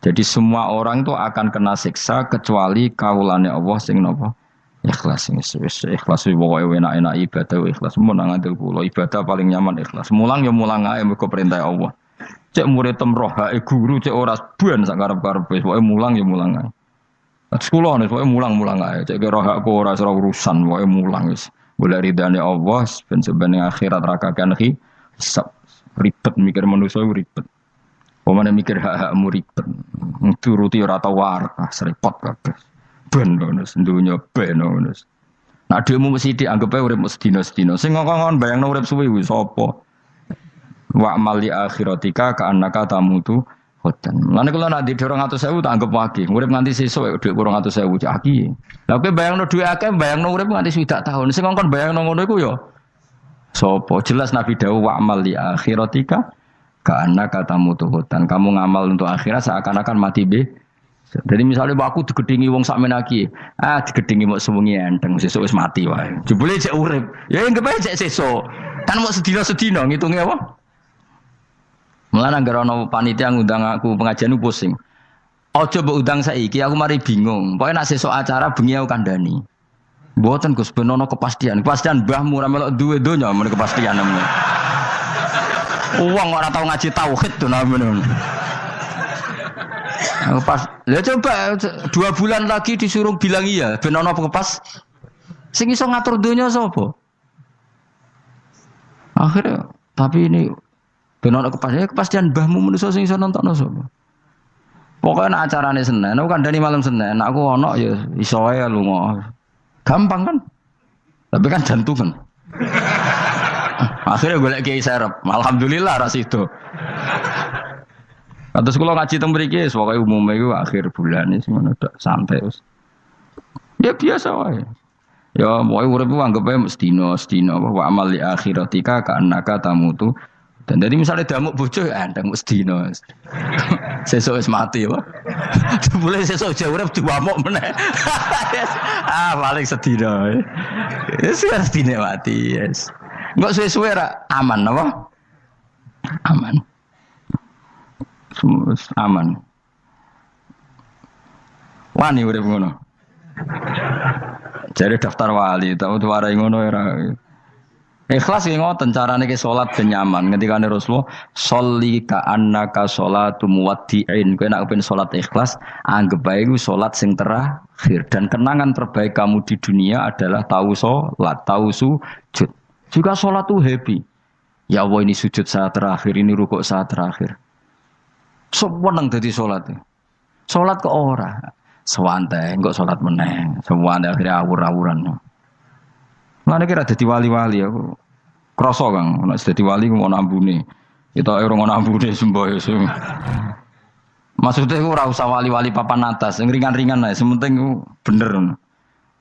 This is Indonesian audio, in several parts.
Jadi semua orang itu akan kena siksa kecuali kaulane Allah sing napa ikhlas sing ikhlas pokoke enak-enak ibadah ikhlas mun nang ngandel kula ibadah paling nyaman ikhlas. Mulang ya mulang ae mergo perintah Allah. Cek murid temroh hake guru cek ora ban sak karep-karepe pokoke mulang ya mulang ae. Sekolah nih pokoke mulang-mulang ae cek karo hakku ora urusan pokoke mulang wis. Golek ridane Allah ben sebene akhirat rakakan hisab ribet mikir manusa ribet. Pemane mikir hak-hakmu ribet. Turuti ora tau waras, repot kabeh. Ben ngono, dunya ben ngono. Nek dhekmu mesti dianggep ae urip sedina-sedina. Sing ngongkon bayangno urip suwi kuwi sapa? Wa amal li akhiratika ka annaka tamutu khodan. Lan kula nek di 200.000 tak anggap wage. Urip nganti sesuk dhuwit 200.000 cak iki. Lah kowe bayangno dhuwit akeh, bayangno urip nganti 60 tahun. Sing ngongkon bayangno ngono iku ya sapa? Jelas Nabi dawuh wa amal li akhiratika karena katamu tuhutan, kamu ngamal untuk akhirat seakan-akan mati be. Jadi misalnya aku digedingi wong sak menaki, digedingi mau sewengi enteng, sesuk wis mati wae. Jebule cek urip, ya enggak bae cek sesuk. Kan mau sedina-sedina ngitunge apa? Mulane anggere ana panitia ngundang aku pengajian pusing. Aja mbok undang saiki, aku mari bingung. Pokoke nek sesuk acara bengi aku kandhani. Mboten Gus ben ana kepastian. Kepastian mbahmu ora melok duwe donya men kepastian namanya. Uang orang tahu ngaji tauhid tuh namanya. Pas, lihat coba 2 bulan lagi disuruh bilang iya, ben ono pas. Sing iso ngatur dunia sapa? Akhirnya, tapi ini ben ono kepastian mbahmu manusa sing iso nonton sapa? Pokoknya acarane Senin, aku kandhani malam Senin, aku ono ya iso wae lunga. Gampang kan? Tapi kan jantungan. Akhirnya golek kiai serep. Alhamdulillah ras itu. Terus kalau ngaji teng mriki pokoke umume iku akhir bulan iki ngono tok santai wis. Ya biasa wae. Ya pokoke urip ku anggap ae sedina wa amal li akhiratika ka annaka tamutu. Dan dari misalnya damuk bojo ya ndang sedina. Sesuk wis mati wae. Boleh sesuk jauh urip diwamuk meneh. Paling sedina. Wis sedina mati, yes. Enggak suwe-suwe aman apa? Aman. Aman. Wani urip ngono. Jare daftar wali, tau warai ngono ora. Ikhlas ki ngoten carane ki salat ben nyaman. Ngendikane Rasulullah, "Sholli ka annaka sholatu muwaddi'in." Kowe nek pengen salat ikhlas, anggap bae iku salat sing terakhir dan kenangan terbaik kamu di dunia adalah tahu salat, tahu sujud. Juga sholat itu happy. Ya Allah ini sujud saat terakhir, ini rukuk saat terakhir. Seneng dadi sholat. Sholat ke ora. Sewantai, enggak sholat meneng. Sewantai akhirnya awur-awuran. Mana kira dadi wali-wali aku. Kroso Kang, nek dadi wali ku ono ambune. Kita ora ono ambune semboyo. Maksudnya aku ora usah wali-wali papan atas, ringan-ringan ae, sementing bener.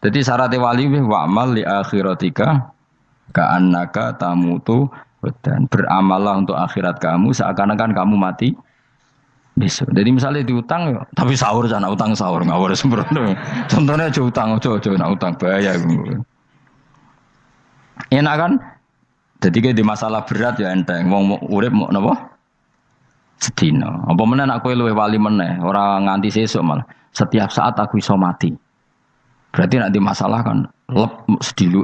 Jadi syarat wali wa amal li akhiratika ka'annaka tamutu dan beramallah untuk akhirat kamu seakan-akan kamu mati besok. Jadi misalnya diutang tapi sahur jangan utang sahur ngawur sembrono. Contohnya aja utang aja nak utang bahaya. Enak kan? Jadi kayak di masalah berat ya enteng wong urip mau napa? Sedina. Apa meneh nek kowe luwih wali meneh, ora nganti sesuk malah. Setiap saat aku iso mati. Berarti nek di masalah kan lep sedilu.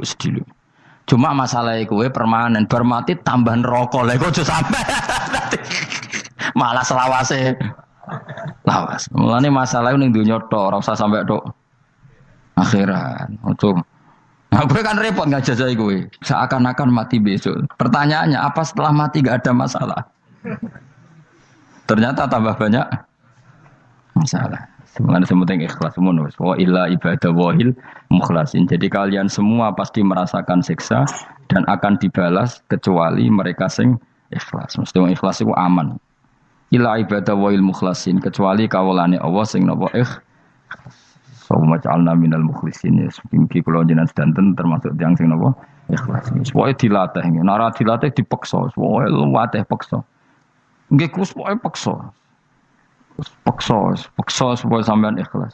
Cuma masalah kowe permanen bar mati tambah neraka. Lha kok aja sampe. Malah selawase. Lawas. Mulane masalah ning donya tok, ora usah sampe tok akhirat. Ojo. Nah, kowe kan repot ngajajai kowe. Seakan-akan mati besok. Pertanyaannya, apa setelah mati gak ada masalah? Ternyata tambah banyak masalah. Semuanya semuanya ikhlas semua. Wa illa ibadah wahil mukhlasin. Jadi kalian semua pasti merasakan siksa dan akan dibalas kecuali mereka sing ikhlas. Mesti wong ikhlas itu aman. Illa ibadah wahil mukhlasin kecuali kawulane Allah sing napa ikhlas. Sawma ja'alna minal mukhlisin. Mungkin kula jenengan sedanten termasuk tiyang sing napa ikhlas. Pokoke dilatih. Nek ora dilatih dipaksa. Pokoke luwatih paksa. Nggih kus pokoke paksa. Paksa supaya sampean ikhlas.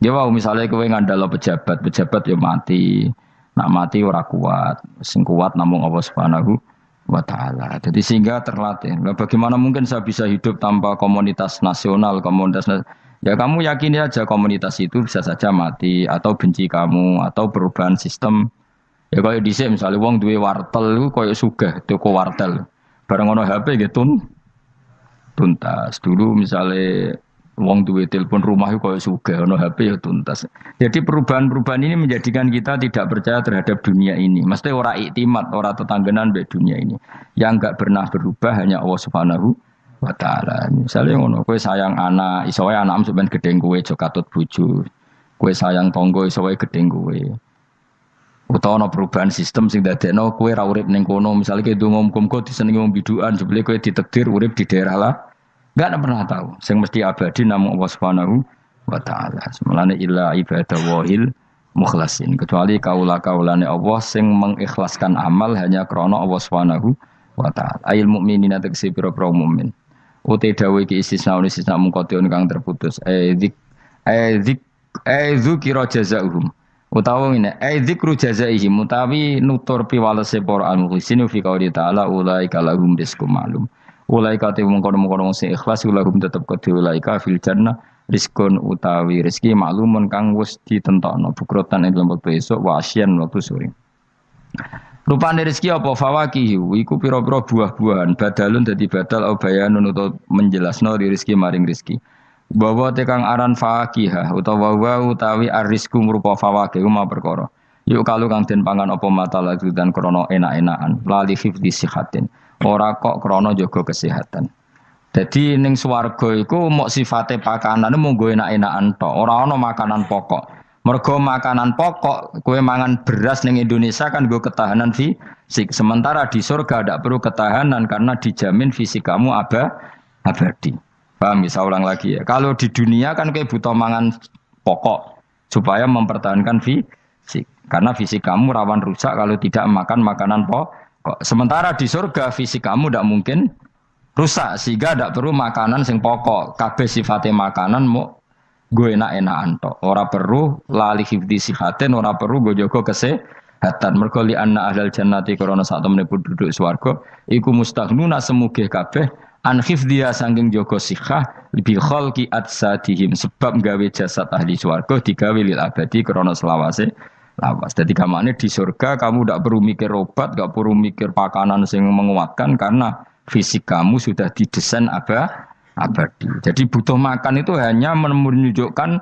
Ya wae misale kowe ngandalo pejabat ya mati. Nak mati ora kuat. Sing kuat namung Allah Subhanahu wa taala. Jadi sehingga terlatih. Nah, bagaimana mungkin saya bisa hidup tanpa komunitas nasional, ya kamu yakini aja komunitas itu bisa saja mati atau benci kamu atau perubahan sistem. Ya kayak dhisik misalnya wong duwe wartel iku koyo sugih toko wartel. Bareng ono HP gitu tuntas. Dulu misalnya wong duwe telepon rumah itu koyo sugih ono HP ya tuntas. Jadi perubahan-perubahan ini menjadikan kita tidak percaya terhadap dunia ini. Mesti ora iktimat, ora tetanggenan be dunia ini. Yang enggak pernah berubah hanya Allah Subhanahu wa taala. Misalnya ngono kowe sayang anak, iso wae anakmu sampean gedeng kowe aja katut bojo. Kowe sayang tangga iso wae gedeng kowe. Utawa ana perubahan sistem sing dadekno kowe ra urip ning kono, misale kowe ndonga muga-muga disenengi wong bidukan, jebule kowe ditakdir urip di daerah lah. Enggak pernah tahu. Sing mesti abadi namung Allah Subhanahu wa taala. Semelane illa ibadallahil mukhlasin. Kecuali kaula-kaulane Allah sing mengikhlaskan amal hanya krana Allah Subhanahu wa taala. Ail mukminina tegese pira-pira mukmin. Uti dawuh iki istisna mungkotion kang terputus. Dzikra jazaohum. Utawa ngene, dzikru jazaihim utawi nutur piwalese para al-mukhlisin fi qouli ta'ala ulaika lahum rizqum ma'lum. Ulaika te mungkon-mungkon sing ikhlas lahum tetep kedhe ulaika fil jannah rizqun utawi rezeki maklumun kang wis ditentokno bukrotan ing lembut besok wa asyan waktu sore. Rupane rezeki apa fawakihu iku pira-pira buah-buahan badalun dadi badal au bayanun utawa menjelasno rezeki maring rezeki. Bahwa tekang aran fakihah utawa utawi arisku merupa fawakih ma perkara. Yuk kalau kang den pangan apa mata lagi dan krono enak-enakan lali hifdzi sihatin. Ora kok krono jaga kesehatan. Jadi ning swarga iku mok sifate pakanane mung go enak-enakan tok, ora ana makanan pokok. Mergo makanan pokok kowe mangan beras ning Indonesia kan go ketahanan fisik. Sementara di surga tidak perlu ketahanan karena dijamin fisik kamu abadi. Paham, bisa ulang lagi ya. Kalau di dunia kan kayak butuh mangan pokok supaya mempertahankan fisik. Karena fisik kamu rawan rusak kalau tidak makan makanan pokok. Sementara di surga fisik kamu tidak mungkin rusak sehingga tidak perlu makanan sing pokok. Kabeh sifatnya makanan mau gue enak-enakan tok. Ora perlu lali hifdzi sihatin, ora perlu gue jaga kesehatan. Mergo li anna ahlal jannati karena sak temene penduduk swarga iku mustaghnuna semugih kabeh an hifdhiya sangking jaga sikhah bi khalqi atsadihim sebab gawe jasad ahli swarga digawe lil abadi krana selawase lawas. Dadi kamane di surga kamu tidak perlu mikir obat, enggak perlu mikir pakanan sing menguatkan karena fisik kamu sudah didesain abadi. Jadi butuh makan itu hanya menunjukkan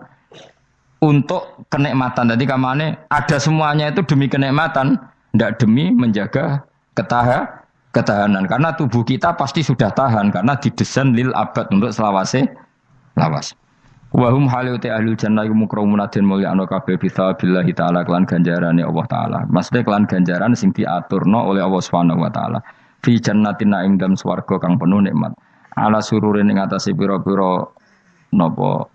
untuk kenikmatan. Jadi kamane ada semuanya itu demi kenikmatan, tidak demi menjaga ketahanan. Karena tubuh kita pasti sudah tahan karena didesain lil abad untuk selawase lawas. Wahum haluti ahlul jannah mukramun den mulya ana kabeh bisabillahi taala kelan ganjarane Allah taala. Maksudnya kelan ganjaran sing diaturno oleh Allah Subhanahu wa taala. Fi jannatin naim dalam swarga kang penuh nikmat. Ala sururin ing atase pira-pira napa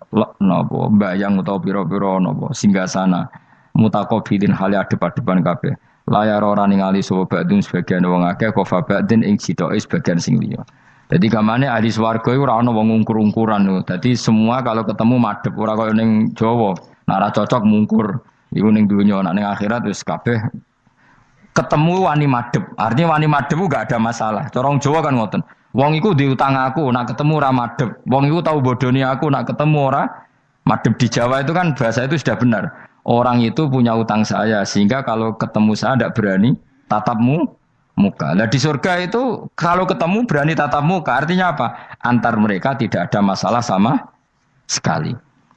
bayang utawa pira-pira napa singgasana mutaqabilin hale adep-adepan kabeh. Layar ora ningali sapa badun sebagian wong akeh kofa badin ing sitoke sebagian sing liya. Jadi gamane ahli swarga iku ora ana wong ngungkur-ungkuran lho. Dadi semua kalau ketemu madhep ora kaya ning Jawa. Nek ora cocok mungkur. Iku ning donya, nek ning akhirat wis kabeh ketemu wani madhep. Artinya wani madhep enggak ada masalah. Cara wong Jawa kan ngoten. Wong iku diutang aku, nak ketemu ora madhep. Wong iku tau bodoni aku, nak ketemu ora madhep. Di Jawa itu kan bahasa itu sudah benar. Orang itu punya utang saya sehingga kalau ketemu saya tidak berani tatapmu muka. Nah di surga itu kalau ketemu berani tatap muka. Artinya apa? Antar mereka tidak ada masalah sama sekali.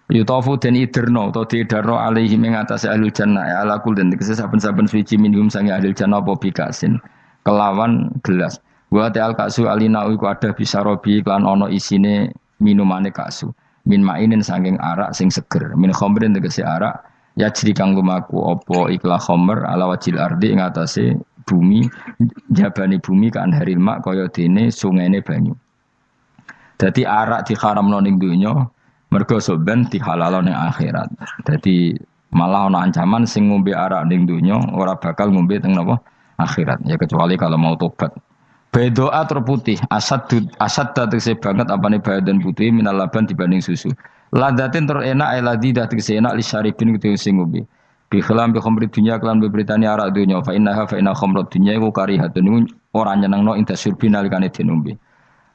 Yutofu dan iderno atau diidarno alaihi mengatasi ahlul jannah ya ala kul dan saben-saben suci minhum sangi ahlul jannah apa bikasin kelawan gelas. Wa ta'al kasu alina iku ada bisa robi klan ono isine minumane kasu. Min mainin saking arak sing seger. Min khamrin tegese arak ya jadi kang lumaku opo ikhla khomer ala wajil ardi ing atase bumi jabani bumi kan haril mak kaya dene sungene banyu. Dadi arak diharamno ning donya mergo soben dihalalo ning akhirat. Dadi malah ana ancaman sing ngombe arak ning donya ora bakal ngombe teng napa akhirat ya kecuali kalau mau tobat. Bedoa terputih asad tegese banget apane badan putih minal laban dibanding susu. Ladatin terenak eladi dah tegese enak li syaribin kudu sing ngombe. Bi khilam bi khamri dunya kelan beberitani arak dunya fa inna khamrat dunya iku karihatun iku ora nyenengno inta surbi nalikane dinombe.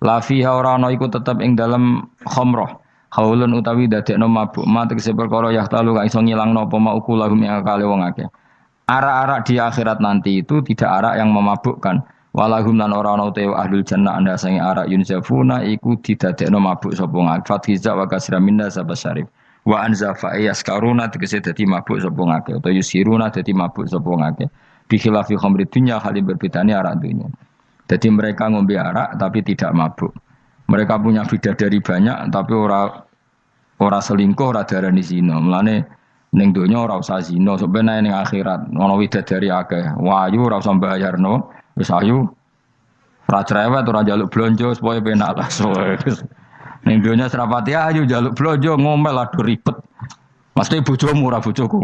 La fiha ora ana iku tetep ing dalam khamrah. Haulun utawi dadekno mabuk mate kese perkara yahtalu kang iso ngilangno apa maukulahum ing akale wong akeh. Arak-arak di akhirat nanti itu tidak arak yang memabukkan. Walahum lan ora ana utawa ahlul jannah anda sange arak yunzafuna iku didadekno mabuk sapa ngak fathiza wa kasra minna sabasyarif wa anzafa yaskaruna tegese dadi mabuk sapa ngake utawa yusiruna dadi mabuk sapa ngake bi khilafi khamri dunya kali berbedane arak dunya. Jadi mereka ngombe arak tapi tidak mabuk. Mereka punya bidadari banyak tapi ora selingkuh ora darani zina. Mulane ning donya ora usah zina sampeyan ning akhirat ana widadari akeh. Wayu ora usah mbayarno. Wis ayu ora cerewet ora njaluk blonjo supaya penak lah. Ning donya serapati ayu njaluk blonjo ngomel aduh ribet. Mesti bojomu ora bojoku.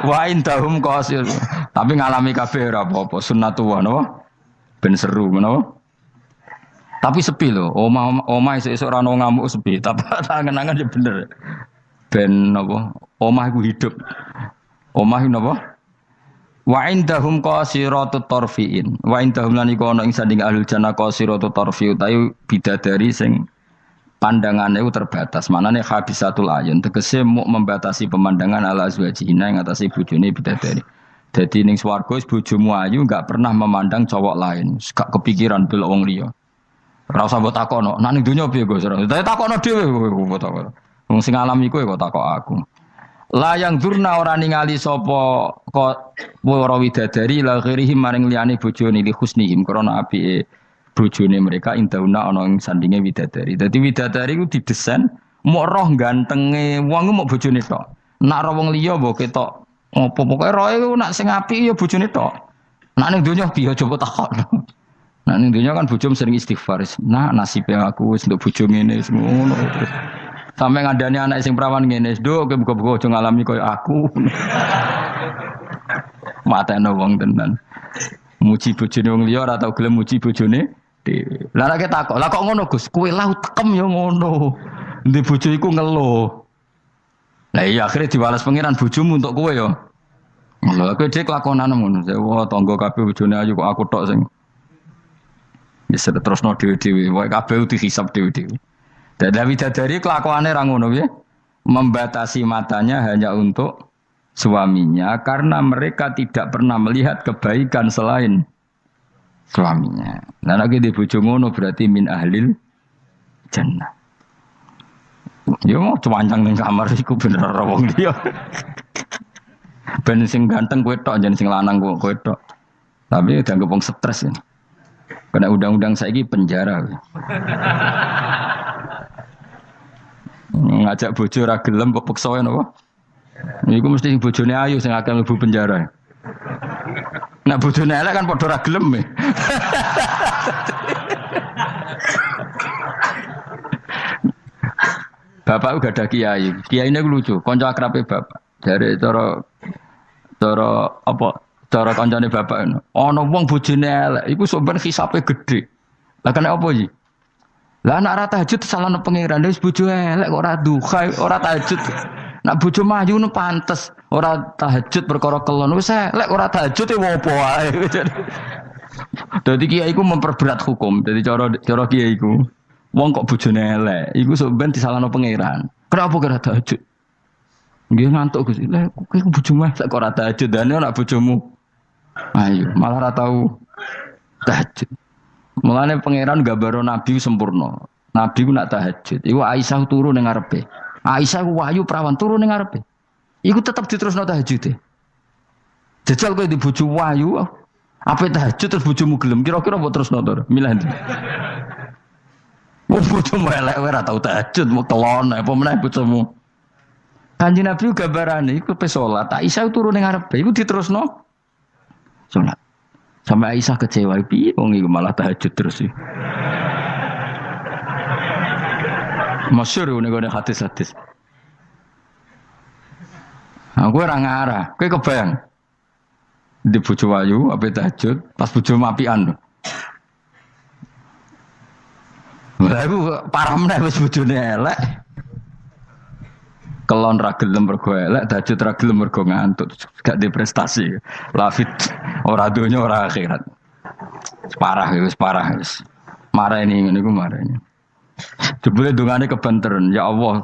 Wa indahum qasil. Tapi ngalami kabeh ora apa-apa sunnatullah napa? Ben seru menapa? Tapi sepi lho, omah esuk ora ono ngamuk sepi, tapi tangan-tangan ya bener. Ben napa? Omah iku hidup. Omah napa? Wa indahum qasiratut tarfiin. Wa indahum lan iku ana ing sanding ahlul jannah qasiratut tarfi utawi bidadari sing pandangane itu terbatas. Manane habisatul ayun tegese muk membatasi pemandangan ala azwajina ing atase bojone bidadari. Dadi ning swarga bojomu ayu enggak pernah memandang cowok lain, gak kepikiran delok wong liya. Ora usah mbok takono, nek ning donya piye Gus? Dadi takono dhewe kowe takon. Wong sing alami kowe kok takok aku. Layang durna ora ningali sapa kok para widadari la ghirihim maring liyane bojone li husnihim krana apike bojone mereka indauna ana ing sandinge widadari. Dadi widadari ku didesain mok roh gantenge wong ku mok bojone tok. Nek ora wong liya mbok ketok opo pokoke roe ku nek sing apik ya bojone tok. Nek ning donya piye coba takon. Nek ning donya kan bojom sering istighfar. Nah nasibe aku wis nduk bojo ngene wis ngono terus. Sampai ngandani anak sing perawan ngene, "Nduk, buka-buka aja ngalami koyo aku." Matene wong tenan. Muji bojone wong liya ora tau gelem muji bojone dhewe. Lah nek takok, "Lah kok ngono, Gus? Kowe lah tekem ya ngono." Ndek bojo iku ngeluh. Lah iya akhire diwales pangeran bojomu untuk kowe ya. Lha kowe dhek lakonan ngono. Wah, tangga kabeh bojone ayu kok aku tok sing wis terusno dhewe-dhewe. Wae kabeh dihisab dhewe-dhewe. Dan widadari kelakuannya rangono ya, membatasi matanya hanya untuk suaminya karena mereka tidak pernah melihat kebaikan selain suaminya. Nah lagi di bojo ngono berarti min ahlil jannah. Ya mau cuancang ning kamar iku bener ora wong liya. Ben sing ganteng kowe tok jan sing lanang kowe tok. Tapi dianggap wong stres ya. Kena undang-undang saiki penjara. Ngajak bojo ora gelem kok peksa wae napa? Iku mesti bojone ayu sing akan mlebu penjara. Nek bojone elek kan padha ora gelem. Bapak uga ada kiai. Kiai ini lucu, kanca akrabe bapak. Dari cara apa? Cara kancane bapak ngono. Ana wong bojone elek, iku sok ben hisabe gedhe. Lah kena apa iki? Lah anak ora tahajud salahno pangeran wis bojo elek kok ora duha ora tahajud. Nak bojo mayu nu pantes ora tahajud perkara kelon wis elek ora tahajud e opo wae. Dadi kiai iku memperberat hukum. Dadi cara kiai iku wong kok bojone elek iku sok ben disalahno pangeran. Kenapa ora tahajud? Nggih ngantuk Gus. Lah kowe bojomu elek kok ora tahajud dane anak bojomu. Ayo malah ora tau tahajud. Mulane pangeran gambaro nabi sempurna. Nabi ku nak tahajud. Iku Aisyah turu ning ngarepe. Aisyah ku wahyu prawan turu ning ngarepe. Iku tetep diterusno tahajud. Jajal kowe di bojo wahyu, ape tahajud terus bojomu gelem kira-kira mbok terusno to? Milih ndi? Wong bojomu elek ora tau tahajud, mau kelon apa meneh bojomu. Kanjeng Nabi gambarane iku pe salat. Aisyah turu ning ngarepe iku diterusno salat. Sampai Aisyah kecewa, piye wong iku malah tahajud terus sih. Masyhur ngene hadis-hadis. Aku ora ngarah, kowe kebayang. Di bojo ayu ape tahajud, pas bojo mapian. Lah iku parah meneh wis bojone elek. Kelon ra gelem mergo elek, dajut ra gelem mergo ngantuk, gak di prestasi. Lafit ora donya ora akhirat. Parah wis parah wis. Marah ini niku marah ini. Jebule dongane kebanteran, ya Allah,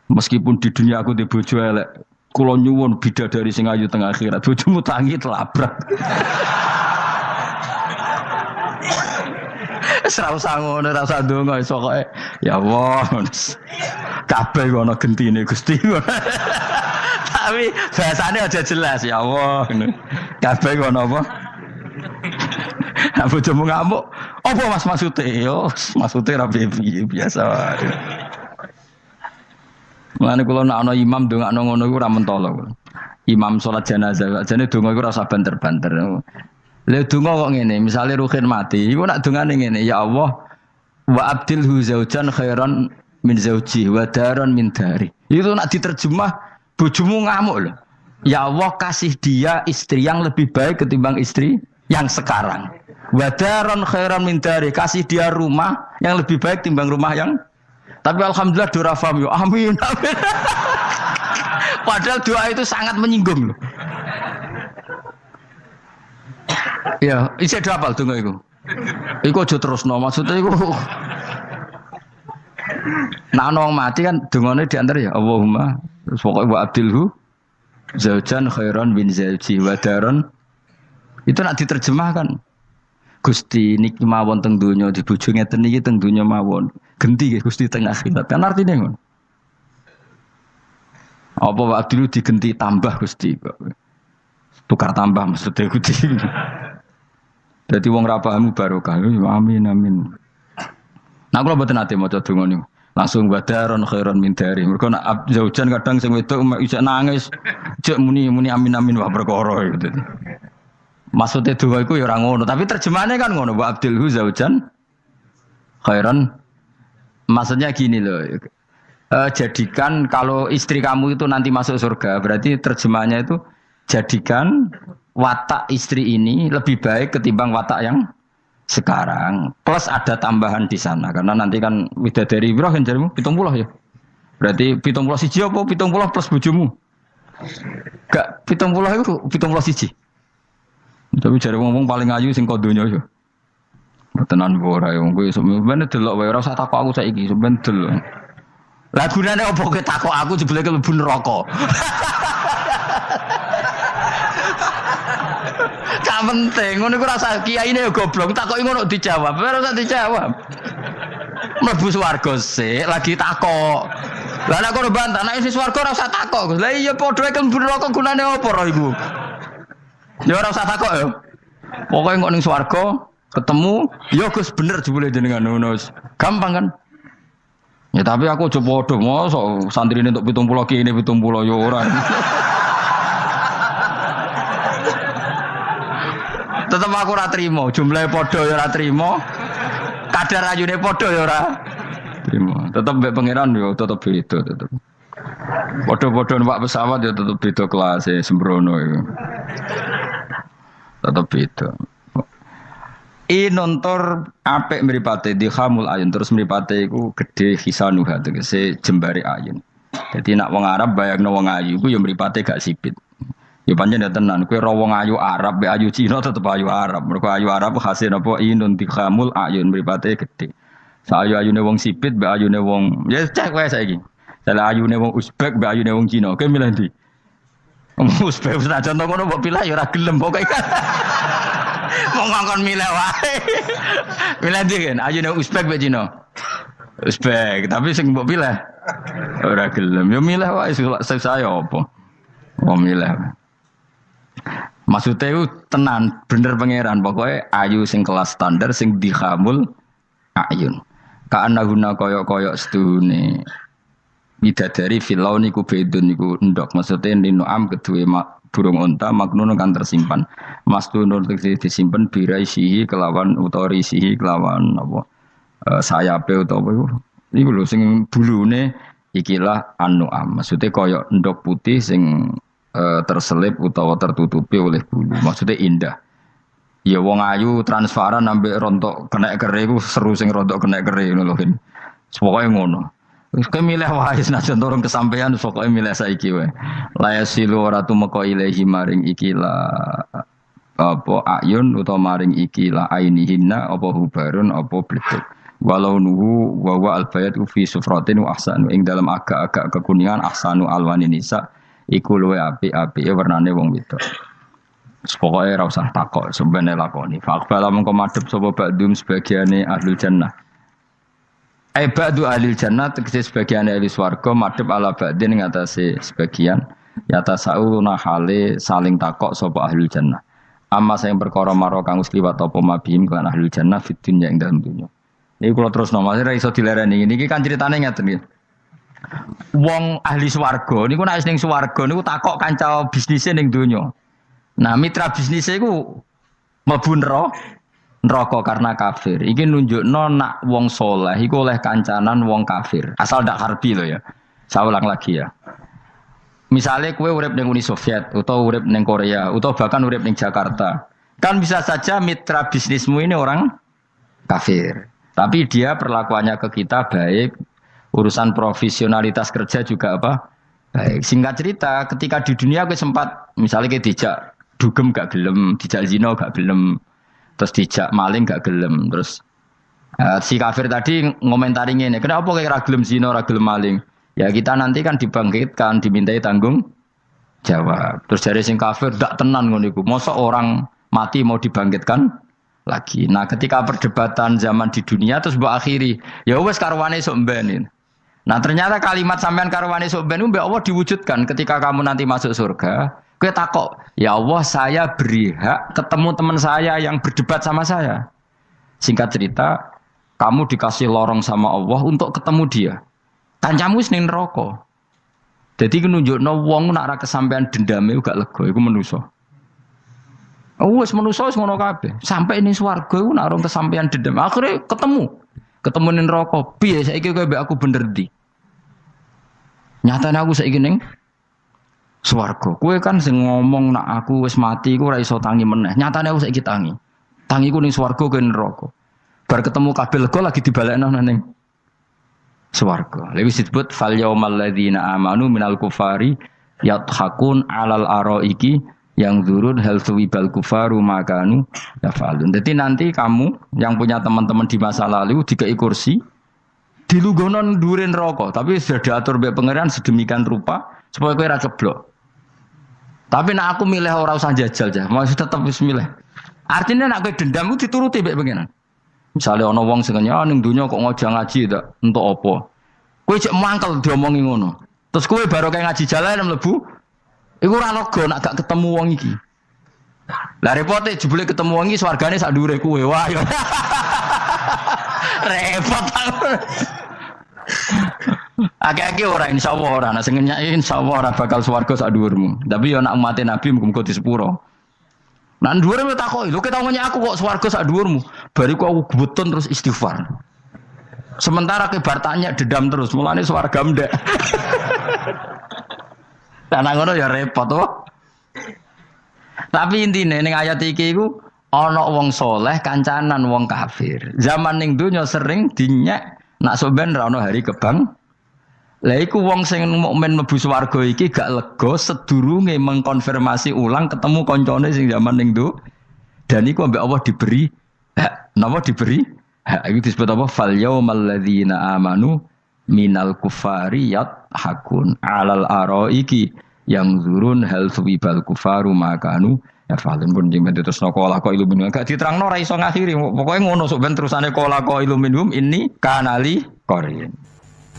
meskipun di dunia aku di bojo elek, kula nyuwun bidadari sing ayu teng akhirat, bojomu tangi telabrak. Ora usah ngono, ora usah ndonga iso kok. Ya Allah. Kabeh ono gentine Gusti. Tapi bahasane aja jelas ya Allah. Kabeh ono apa? Apa bojomu ngamuk? Apa Mas maksude? Yo, maksude ra piye biasa wae. Mulane kula nek ana imam ndongakno ngono iku ora mentolo. Imam salat jenazah, jane donga iku ora usah banter-banter. Lha donga kok ngene, misale Ruhin mati, iku nak dongane ngene, ya Allah wa abdilhu zaujan khairan min zauji wa daran min dari. Itu nak diterjemah bojomu ngamuk lho. Ya Allah kasih dia istri yang lebih baik ketimbang istri yang sekarang. Wa daran khairan min dari, kasih dia rumah yang lebih baik timbang rumah yang. Tapi alhamdulillah doa faham yo. Amin. Amin. Padahal doa itu sangat menyinggung loh. Ya, isih hafal donga iku. Iku aja terusno, maksudnya iku. Nah, wong mati kan dongane diantar ya Allahumma pokoke wa abdilhu zaujan khairan bin zauji wa daron. Itu nak diterjemahkan. Gusti niki mawon teng donya di bojo ngeten iki teng donya mawon. Genti nggih Gusti teng akhirat. Kan artine ngono. Apa wa abdilhu digenti tambah Gusti kok. Tukar tambah maksudnya Gusti. Jadi wong ra paham barokah. Amin amin. Nah kula mboten ate maca donga niku. Langsung badaron khairon min dari. Mergo nak zaujan kadang sing wedok isih nangis, cek muni amin amin wah perkara gitu. Maksudnya donga iku ya ora ngono, tapi terjemahane kan ngono, wa abdilhu zaujan khairon. Maksudnya gini loh. Jadikan kalau istri kamu itu nanti masuk surga, berarti terjemahnya itu jadikan watak istri ini lebih baik ketimbang watak yang sekarang. Plus ada tambahan di sana karena nanti kan widadari piro kan jarimu 70 ya. Berarti 71 apa 70 plus bojomu? Gak 70 itu 71. Tapi jare ngomong paling ayu sing kodonya ya. Tenan ora ya kowe iso ben delok wae ora usah takok aku saiki ben delok. Lah gunane opo kowe takok aku jebule mlebu neraka. Gak penting, ngono iku rasa kiyaine ya goblok, takoki ngono dijawab, ora usah dijawab. Mlebu swarga sik, lagi takok. Lah nek kono bantah, nek isi swarga ora usah takok. Lah iya padha ae mlebu neraka gunane apa ora iku? Ya ora usah takok ya. Pokoke kok ning swarga ketemu, ya Gus bener jebule jenengan ngono. Gampang kan? Ya tapi aku aja padha mosok santrine entuk 70 kene 70 ya ora. Tetep aku ora trimo, jumlahe padha ya ora trimo. Kadar ayune padha ya ora trimo. Tetep mbek pangeran yo tetep beda tetep. Padha-padha numpak pesawat ya tetep beda kelas sembrono iku. Tetep beda. Nontor apik mripate dihamul ayun terus mripate iku gedhe hisanuha tegese jembare ayun. Dadi nek wong Arab bayangno wong ayu iku ya mripate gak sipit. Ya pancen ya tenan, kowe ra wong ayu Arab, be ayu Cina tetep ayu Arab. Mergo ayu Arab hasil apa inun tikhamul ayun mripate gedhe. Sayu-ayune wong sipit, be ayune wong ya cek wae saiki. Salah ayune wong Uzbek, be ayune wong Cina. Kowe milih ndi? Uzbek senajan to ngono mbok pilih ya ora gelem pokoke. Wong ngongkon milih wae. Milih ndi kan? Ayune Uzbek be Cina. Uzbek, tapi sing mbok pilih ora gelem. Ya milih wae saya apa? Wong milih. Maksudnya itu tenan, bener pangeran. Pokoknya ayu sing kelas standar, sing dihamul ayun. Ka'anna guna koyok-koyok setuhune. Bidadari filau niku bedun niku endok. Maksudnya ninu'am kedua burung unta, maknun kan tersimpan. Mastunur disimpan biraisihi kelawan utorisihi kelawan apa sayape utawa apa itu. Iku lho sing bulune ikilah anu'am. Maksudnya koyok endok putih sing terselip utawa tertutupi oleh bulu. Maksudnya indah. Ya wong ayu transparan ambek rontok kena kere iku seru sing rontok kena kere ngono lho. Pokoke ngono. Kowe milih wae senajan turun kesampaian pokoke milih saiki wae. La yasilu ora tumeka ilahi maring iki la apa ayun utawa maring iki la ainihinna apa hubarun apa bletik. Walau nuhu wa wa albayatu fi sufratin wa ahsanu ing dalam agak-agak kekuningan ahsanu alwani nisa iku luwe apik-apike warnane wong wedok. Pokoke ora usah takok sembene lakoni. Faqbala mengko madhep sapa ba'dum sebagiane ahlul jannah. Ba'du ahlil jannah tegese sebagian ahli swarga madhep ala ba'din ing atase sebagian yata sauna hale saling takok sapa ahlul jannah amma sing perkara maro kang wis liwat apa mabihim kan ahlul jannah fid dunya ing dalem dunya niki kula terus nomor ora iso dilereni niki kan critane ngeten iki wong ahli swarga niku nek ning swarga niku takok kanca bisnise ning donya nah mitra bisnise iku mlebu neraka karena kafir. Iki nunjukno nak wong soleh iku oleh kancanan wong kafir. Asal ndak harbi lho ya. Saya ulang lagi ya. Misalnya kue urip ning Uni Soviet atau urip ning Korea atau bahkan urip ning Jakarta. Kan bisa saja mitra bisnismu ini orang kafir. Tapi dia perlakuannya ke kita baik, urusan profesionalitas kerja juga apa? Baik. Singkat cerita, ketika di dunia gue sempat misalnya kayak dijak dugem gak gelem, dijak zina gak gelem. Terus dijak maling gak gelem. Terus si kafir tadi ngomentari ngene, kenapa kayak ra gelem zina, ra gelem maling? Ya kita nanti kan dibangkitkan, dimintai tanggung jawab. Terus dari sing kafir ndak tenan ngono iku. Mosok orang mati mau dibangkitkan lagi. Nah, ketika perdebatan zaman di dunia terus mbok akhiri, ya wis karwane sok mben. Nah, ternyata kalimat sampean karwane sok mben mbek Allah diwujudkan ketika kamu nanti masuk surga. Kowe takok, ya Allah saya beri hak ketemu teman saya yang berdebat sama saya. Singkat cerita, kamu dikasih lorong sama Allah untuk ketemu dia. Kancamu wis ning neraka. Dadi nunjukno wong nak ra kesampean dendame gak lega, iku menungso. Wis menungso wis ngono kabeh. Sampai ning swarga iku nak ora kesampean dendam. Akhire ketemu ning neraka. Piye saiki kowe mbek aku bener ndi? Nyatane aku saiki ning swarga. Kowe kan sing ngomong nak aku wis mati iku ora iso tangi meneh. Nyatane aku saiki tangi. Tangiku ning swarga kowe neraka. Bar ketemu kabeh lega lagi dibalekno ning swarga. Lha wis disebut fal yaumal ladzina amanu minal kufari yadhakun alal araiki yang zurun hal suwibal kufaru makanu yafalun. Jadi nanti kamu yang punya teman-teman di masa lalu dikei kursi dilungguhno dhuwure neraka, tapi sudah diatur mbek pangeran sedemikian rupa supaya kowe ora ceblok. Tapi nak aku milih ora usah jajal aja, mau tetep wis milih. Artinya nak kowe dendam ku dituruti mbek pangeran. Misalnya ana wong sing nyang ning donya kok ngojang ngaji tak entuk apa. Kowe cek mangkel diomongi ngono. Terus kowe baru kayak ngaji jalan mlebu iku ora lega nak gak ketemu wong iki. Lah repote jebule ketemu wong iki swargane sak dhuwure kowe. Wah ya. Repot. Akeh-akeh ora insyaallah ora, nek sing nyai insyaallah ora bakal swarga sak dhuwurmu. Tapi ya nek umat Nabi muga-muga di sepuro. Nek dhuwure me takoki, lho ketok nyai aku kok swarga sak dhuwurmu. Bariku aku gebutun terus istighfar. Sementara kebar tanya dendam terus, mulane swarga ndek. Lah ngono ya repot to. Tapi intine ning ayat iki iku ana wong soleh kancanan wong kafir. Zaman ning donya sering dinyek nak soben ra ono hari kebang. Lah iku wong sing mukmin mlebu swarga iki gak lega sedurunge mengkonfirmasi ulang ketemu koncone sing zaman ning do. Dan iku ambek Allah diberi hak. Napa diberi? Hak iki disebut apa? Fal yaumal ladzina amanu minal kufari yadhakun alal araiki yang zurun hal suwibal kufaru makanu ya falun pun jeng terus nokola ko iluminum gak diterangno ora iso ngakhiri pokoke ngono sok ben terusane kola ko iluminum ini kanali korin.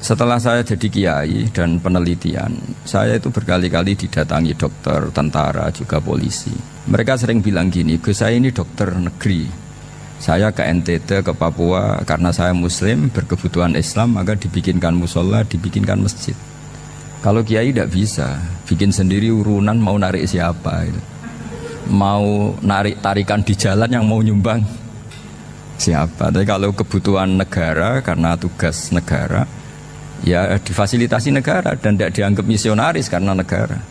Setelah saya jadi kiai dan penelitian, saya itu berkali-kali didatangi dokter, tentara, juga polisi. Mereka sering bilang gini, Gus saya ini dokter negeri. Saya ke NTT, ke Papua, karena saya muslim, berkebutuhan Islam, maka dibikinkan musola, dibikinkan masjid. Kalau kiai tidak bisa, bikin sendiri urunan mau narik siapa. Gitu. Mau narik tarikan di jalan yang mau nyumbang siapa. Tapi kalau kebutuhan negara, karena tugas negara, ya difasilitasi negara dan tidak dianggap misionaris karena negara.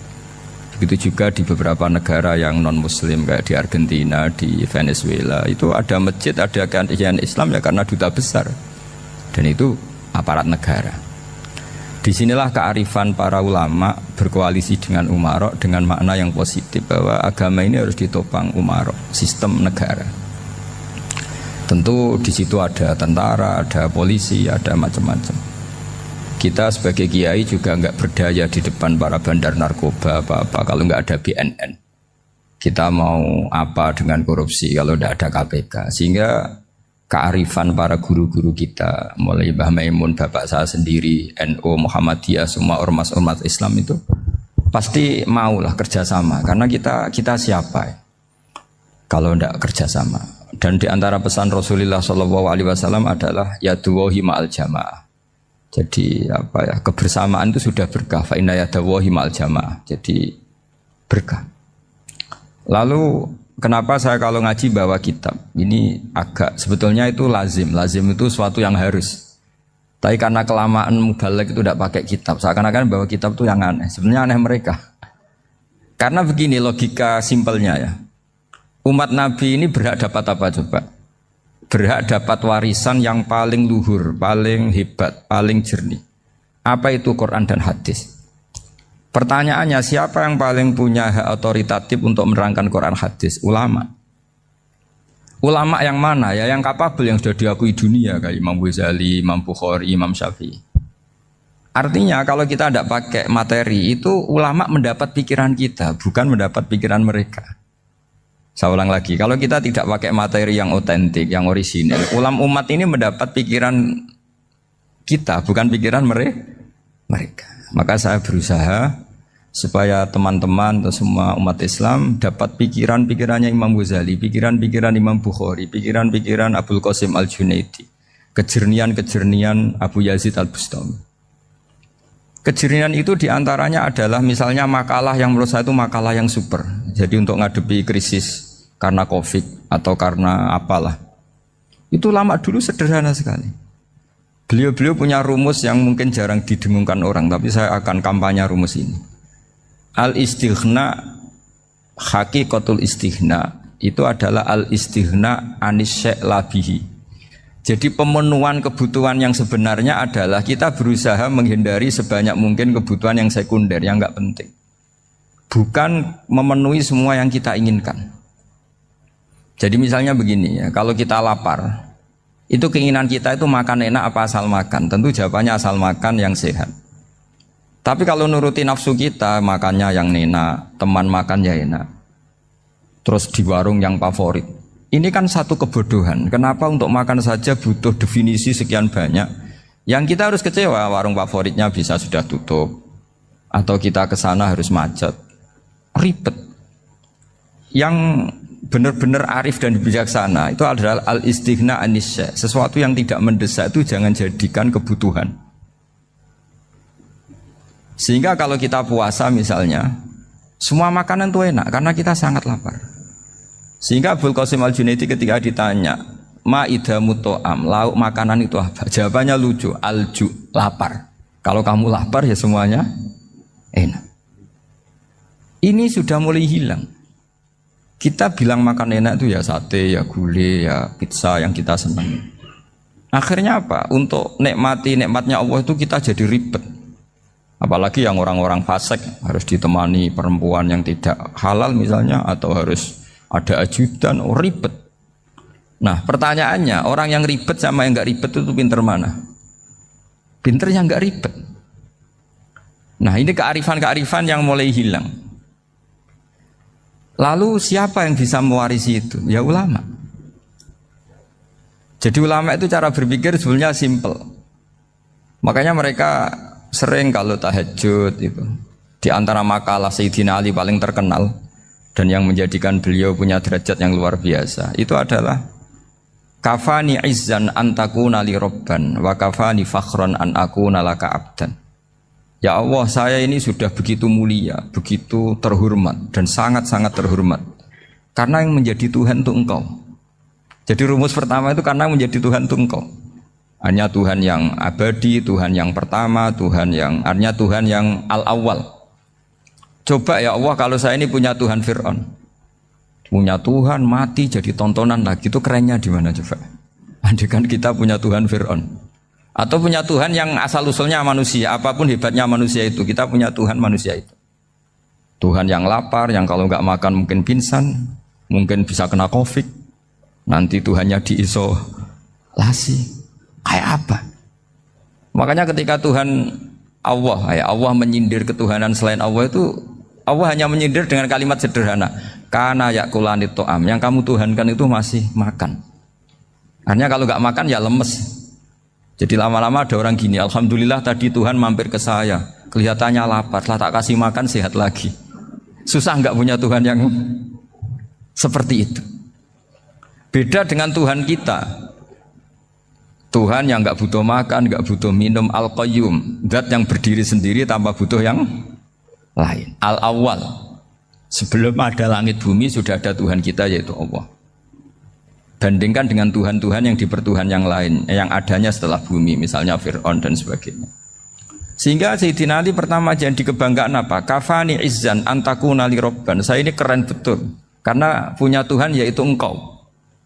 Begitu juga di beberapa negara yang non-muslim kayak di Argentina, di Venezuela itu ada masjid, ada kajian Islam ya karena duta besar dan itu aparat negara. Disinilah kearifan para ulama berkoalisi dengan umarok dengan makna yang positif bahwa agama ini harus ditopang umarok, sistem negara. Tentu di situ ada tentara, ada polisi, ada macam-macam. Kita sebagai kiai juga nggak berdaya di depan para bandar narkoba apa-apa kalau nggak ada BNN. Kita mau apa dengan korupsi kalau tidak ada KPK? Sehingga kearifan para guru-guru kita, mulai Mbah Maimun, bapak saya sendiri, NU, Muhammadiyah, semua ormas-ormas Islam itu pasti maulah kerjasama. Karena kita siapa ya? Kalau tidak kerjasama. Dan di antara pesan Rasulullah SAW adalah yaduwahi ma'al jamaah. Jadi kebersamaan itu sudah berkah. Fa inna yadawahi ma'al jamaah. Jadi berkah. Lalu kenapa saya kalau ngaji bawa kitab? Ini agak sebetulnya itu lazim. Lazim itu suatu yang harus. Tapi karena kelamaan mubalek itu tidak pakai kitab. Seakan-akan bawa kitab itu yang aneh. Sebenarnya aneh mereka. Karena begini logika simpelnya ya. Umat Nabi ini berhak dapat apa coba? Berhak dapat warisan yang paling luhur, paling hebat, paling jernih. Apa itu Quran dan hadis? Pertanyaannya, siapa yang paling punya hak otoritatif untuk menerangkan Quran hadis? Ulama. Ulama yang mana? Ya yang kapabel, yang sudah diakui dunia kayak Imam Ghazali, Imam Bukhari, Imam Syafi'i. Artinya kalau kita tidak pakai materi itu ulama mendapat pikiran kita, bukan mendapat pikiran mereka. Saya ulang lagi, kalau kita tidak pakai materi yang otentik, yang orisinil, umat ini mendapat pikiran kita, bukan pikiran mereka. Maka saya berusaha supaya teman-teman atau semua umat Islam dapat pikiran-pikirannya Imam Ghazali, pikiran-pikiran Imam Bukhari, pikiran-pikiran Abdul Qasim Al-Junaidi, kejernian-kejernian Abu Yazid Al-Bustami. Kejernian itu diantaranya adalah misalnya makalah yang menurut saya itu makalah yang super. Jadi untuk ngadepi krisis karena COVID atau karena apalah. Itu lama dulu sederhana sekali. Beliau-beliau punya rumus yang mungkin jarang didengungkan orang, tapi saya akan kampanye rumus ini. Al-istighna, haqiqatul istighna, itu adalah al-istighna anis syai' labihi. Jadi pemenuhan kebutuhan yang sebenarnya adalah kita berusaha menghindari sebanyak mungkin kebutuhan yang sekunder, yang enggak penting. Bukan memenuhi semua yang kita inginkan. Jadi misalnya begini ya, kalau kita lapar, itu keinginan kita itu makan enak apa asal makan? Tentu jawabannya asal makan yang sehat. Tapi kalau nuruti nafsu kita, makannya yang enak, teman makan ya enak. Terus di warung yang favorit. Ini kan satu kebodohan. Kenapa untuk makan saja butuh definisi sekian banyak? Yang kita harus kecewa, warung favoritnya bisa sudah tutup. Atau kita ke sana harus macet. Ribet. Yang benar-benar arif dan bijaksana itu adalah al-istighna anisya. Sesuatu yang tidak mendesak itu jangan jadikan kebutuhan. Sehingga kalau kita puasa misalnya, semua makanan itu enak karena kita sangat lapar. Sehingga Abdul Qasim Al-Junaidi ketika ditanya, ma'idamu to'am, lauk makanan itu apa? Jawabannya lucu, alju, lapar. Kalau kamu lapar ya semuanya enak. Ini sudah mulai hilang. Kita bilang makan enak itu ya sate, ya gulai, ya pizza yang kita senang. Akhirnya apa? Untuk nikmati nikmatnya Allah itu kita jadi ribet. Apalagi yang orang-orang fasik harus ditemani perempuan yang tidak halal misalnya, atau harus ada ajudan, ribet. Nah pertanyaannya, orang yang ribet sama yang nggak ribet itu pinter mana? Pinter yang nggak ribet. Nah ini kearifan-kearifan yang mulai hilang. Lalu siapa yang bisa mewarisi itu? Ya ulama. Jadi ulama itu cara berpikir sebenarnya simple. Makanya mereka sering kalau tahajud itu. Di antara makalah Sayyidina Ali paling terkenal dan yang menjadikan beliau punya derajat yang luar biasa, itu adalah kafani izzan antakuna li robban wa kafani fakhron an akuna laka abdan. Ya Allah, saya ini sudah begitu mulia, begitu terhormat dan sangat-sangat terhormat. Karena yang menjadi Tuhan itu Engkau. Jadi rumus pertama itu karena menjadi Tuhan itu Engkau. Hanya Tuhan yang abadi, Tuhan yang pertama, hanya Tuhan yang al-awwal. Coba ya Allah, kalau saya ini punya Tuhan Fir'aun, punya Tuhan mati jadi tontonan lagi, itu kerennya di mana coba? Andai kan kita punya Tuhan Fir'aun. Atau punya Tuhan yang asal-usulnya manusia, apapun hebatnya manusia itu, kita punya Tuhan manusia itu. Tuhan yang lapar, yang kalau nggak makan mungkin pingsan, mungkin bisa kena COVID, nanti Tuhannya diisolasi. Kayak apa? Makanya ketika Tuhan Allah menyindir ketuhanan selain Allah itu, Allah hanya menyindir dengan kalimat sederhana, kana yakulanit to'am, yang kamu tuhankan itu masih makan. Artinya kalau nggak makan ya lemes. Jadi lama-lama ada orang gini, alhamdulillah tadi Tuhan mampir ke saya, kelihatannya lapar, setelah tak kasih makan sehat lagi. Susah nggak punya Tuhan yang seperti itu. Beda dengan Tuhan kita. Tuhan yang nggak butuh makan, nggak butuh minum, Al-Qayyum, zat yang berdiri sendiri tanpa butuh yang lain. Al-Awwal, sebelum ada langit bumi sudah ada Tuhan kita yaitu Allah. Bandingkan dengan Tuhan-Tuhan yang dipertuhan yang lain, yang adanya setelah bumi, misalnya Fir'aun dan sebagainya. Sehingga Sayyidina Ali pertama jadi kebanggaan apa? Kafani izzan antakuna li robban. Saya ini keren betul, karena punya Tuhan yaitu engkau.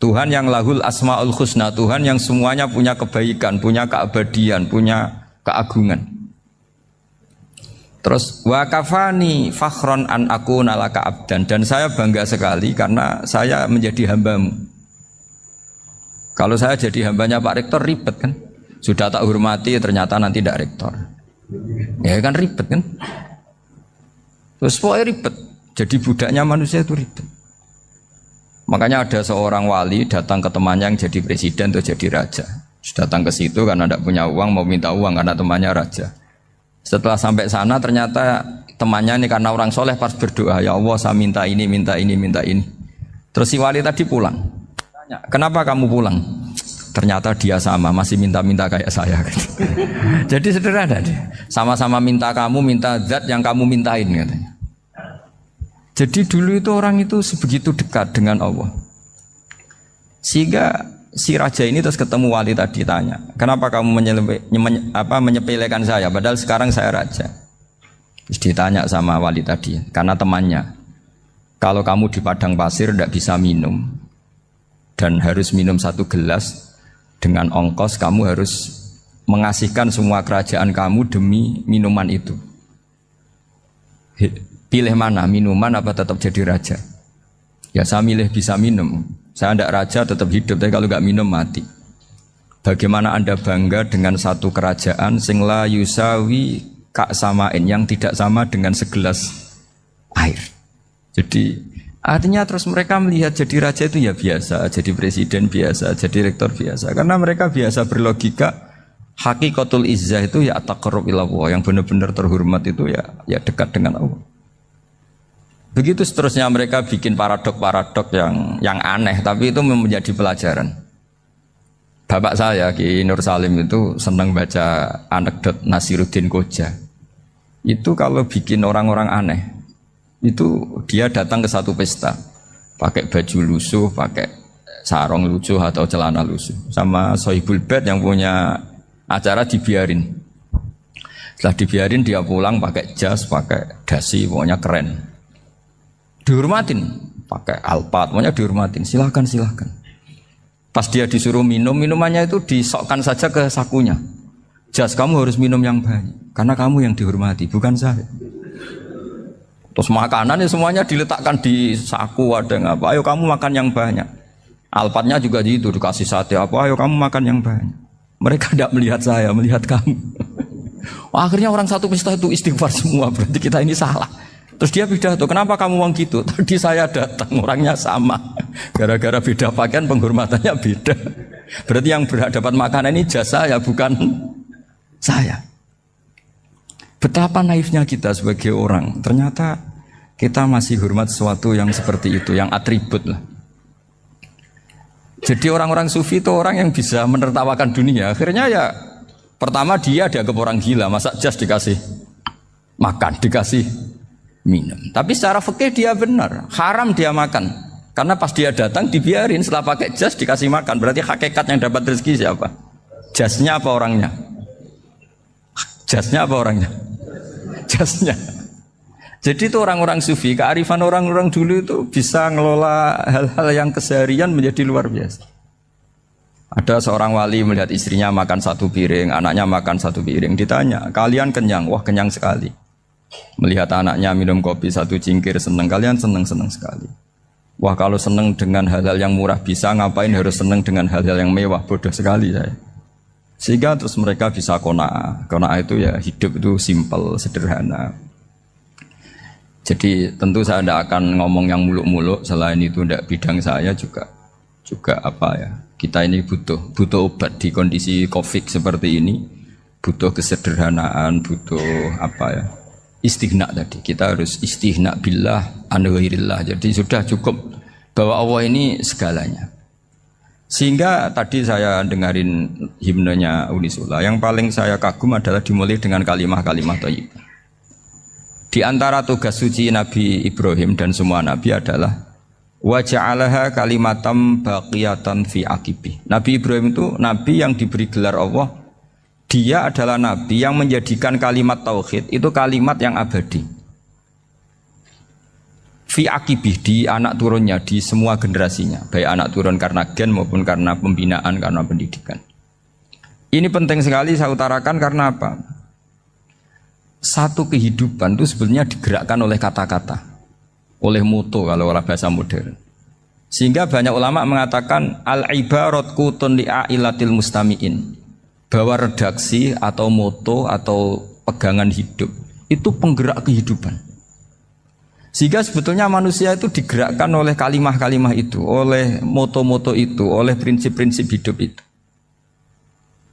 Tuhan yang lahul asma'ul husna, Tuhan yang semuanya punya kebaikan, punya keabadian, punya keagungan. Terus wa kafani fakhron an akuna laka abdan, dan saya bangga sekali karena saya menjadi hambamu. Kalau saya jadi hambanya Pak Rektor ribet kan, sudah tak hormati ternyata nanti tidak rektor, ya kan ribet kan. Terus pokoknya ribet, jadi budaknya manusia itu ribet. Makanya ada seorang wali datang ke temannya yang jadi presiden atau jadi raja. Datang ke situ karena tidak punya uang, mau minta uang karena temannya raja. Setelah sampai sana ternyata temannya ini karena orang soleh pas berdoa, ya Allah saya minta ini, minta ini, minta ini. Terus si wali tadi pulang. Tanya, kenapa kamu pulang? Ternyata dia sama, masih minta-minta kayak saya. Jadi sederhana dia. Sama-sama minta kamu, minta zat yang kamu mintain katanya. Jadi dulu itu orang itu sebegitu dekat dengan Allah. Sehingga si raja ini terus ketemu wali tadi tanya, kenapa kamu menyepelekan saya padahal sekarang saya raja. Terus ditanya sama wali tadi, karena temannya, kalau kamu di padang pasir tidak bisa minum dan harus minum 1 gelas, dengan ongkos kamu harus mengasihkan semua kerajaan kamu demi minuman itu. Pilih mana, minuman apa tetap jadi raja? Ya saya milih bisa minum. Saya tidak raja tetap hidup, tapi kalau nggak minum mati. Bagaimana Anda bangga dengan satu kerajaan sing la yusawi kak samain, yang tidak sama dengan segelas air. Jadi artinya terus mereka melihat jadi raja itu ya biasa, jadi presiden biasa, jadi rektor biasa. Karena mereka biasa berlogika hakikatul izzah itu ya taqarrub ila Allah, yang benar-benar terhormat itu ya dekat dengan Allah. Begitu seterusnya mereka bikin paradok-paradok yang aneh, tapi itu menjadi pelajaran. Bapak saya Ki Nur Salim itu senang baca anekdot Nasiruddin Koja. Itu kalau bikin orang-orang aneh, itu dia datang ke satu pesta, pakai baju lusuh, pakai sarung lusuh atau celana lusuh, sama Sohibul Bait yang punya acara dibiarin. Setelah dibiarin dia pulang pakai jas, pakai dasi, pokoknya keren. Dihormatin, pakai alpat, pokoknya dihormatin. Silahkan. Pas dia disuruh minum, minumannya itu disokkan saja ke sakunya. Jas, kamu harus minum yang banyak, karena kamu yang dihormati, bukan saya. Terus makanannya semuanya diletakkan di saku, ada yang apa? Ayo kamu makan yang banyak. Alpatnya juga gitu, dikasih sate apa? Ayo kamu makan yang banyak. Mereka tidak melihat saya, melihat kamu. Wah, akhirnya orang satu pesta itu istighfar semua, berarti kita ini salah. Terus dia pidato, kenapa kamu uang gitu? Tadi saya datang, orangnya sama. Gara-gara beda pakaian, penghormatannya beda. Berarti yang berhak dapat makanan ini jasa ya, bukan saya. Betapa naifnya kita sebagai orang. Ternyata kita masih hormat sesuatu yang seperti itu, yang atribut lah. Jadi orang-orang sufi itu orang yang bisa menertawakan dunia. Akhirnya ya, pertama dia dianggap orang gila. Masa jas dikasih makan, dikasih minum. Tapi secara fikih dia benar, haram dia makan. Karena pas dia datang dibiarin, setelah pakai jas dikasih makan. Berarti hakikat yang dapat rezeki siapa? Jasnya apa orangnya? Jasnya apa orangnya? Jasnya. Jadi itu orang-orang sufi, kearifan orang-orang dulu itu bisa ngelola hal-hal yang keseharian menjadi luar biasa. Ada seorang wali melihat istrinya makan satu piring, anaknya makan satu piring. Ditanya, kalian kenyang? Wah kenyang sekali. Melihat anaknya minum kopi satu cingkir, senang. Kalian senang sekali. Wah kalau senang dengan hal-hal yang murah bisa, ngapain harus senang dengan hal-hal yang mewah? Bodoh sekali saya. Sehingga terus mereka bisa qanaah. Qanaah itu ya hidup itu simpel, sederhana. Jadi tentu saya tidak akan ngomong yang muluk-muluk. Selain itu tidak bidang saya juga apa ya. Kita ini butuh obat di kondisi Covid seperti ini, butuh kesederhanaan, butuh apa ya, istighna tadi. Kita harus istighna billah an ghairillah. Jadi sudah cukup bahwa Allah ini segalanya. Sehingga tadi saya dengarin himnenya Unisula, yang paling saya kagum adalah dimulai dengan kalimat-kalimat thayyibah. Di antara tugas suci Nabi Ibrahim dan semua nabi adalah wa ja'alaha kalimatam baqiyatan fi aqibi. Nabi Ibrahim itu nabi yang diberi gelar Allah. Dia adalah nabi yang menjadikan kalimat tauhid itu kalimat yang abadi. Fi aqibi, di anak turunnya, di semua generasinya, baik anak turun karena gen maupun karena pembinaan, karena pendidikan. Ini penting sekali saya utarakan karena apa? Satu kehidupan itu sebenarnya digerakkan oleh kata-kata. Oleh moto kalau orang bahasa modern. Sehingga banyak ulama mengatakan al-ibarat qutun li'ailatil mustami'in, bahwa redaksi atau moto atau pegangan hidup itu penggerak kehidupan. Sehingga sebetulnya manusia itu digerakkan oleh kalimah-kalimah itu, oleh moto-moto itu, oleh prinsip-prinsip hidup itu.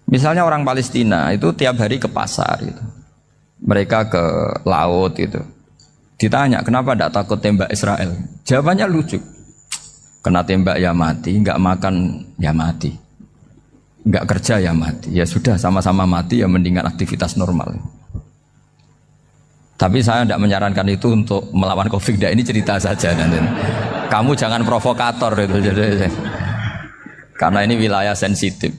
Misalnya orang Palestina itu tiap hari ke pasar gitu. Mereka ke laut itu. Ditanya, kenapa tidak takut tembak Israel? Jawabannya lucu. Kena tembak ya mati, enggak makan ya mati. Enggak kerja ya mati. Ya sudah, sama-sama mati ya mendingan aktivitas normal. Tapi saya tidak menyarankan itu untuk melawan Covid. Ini cerita saja. Kamu jangan provokator itu. Karena ini wilayah sensitif.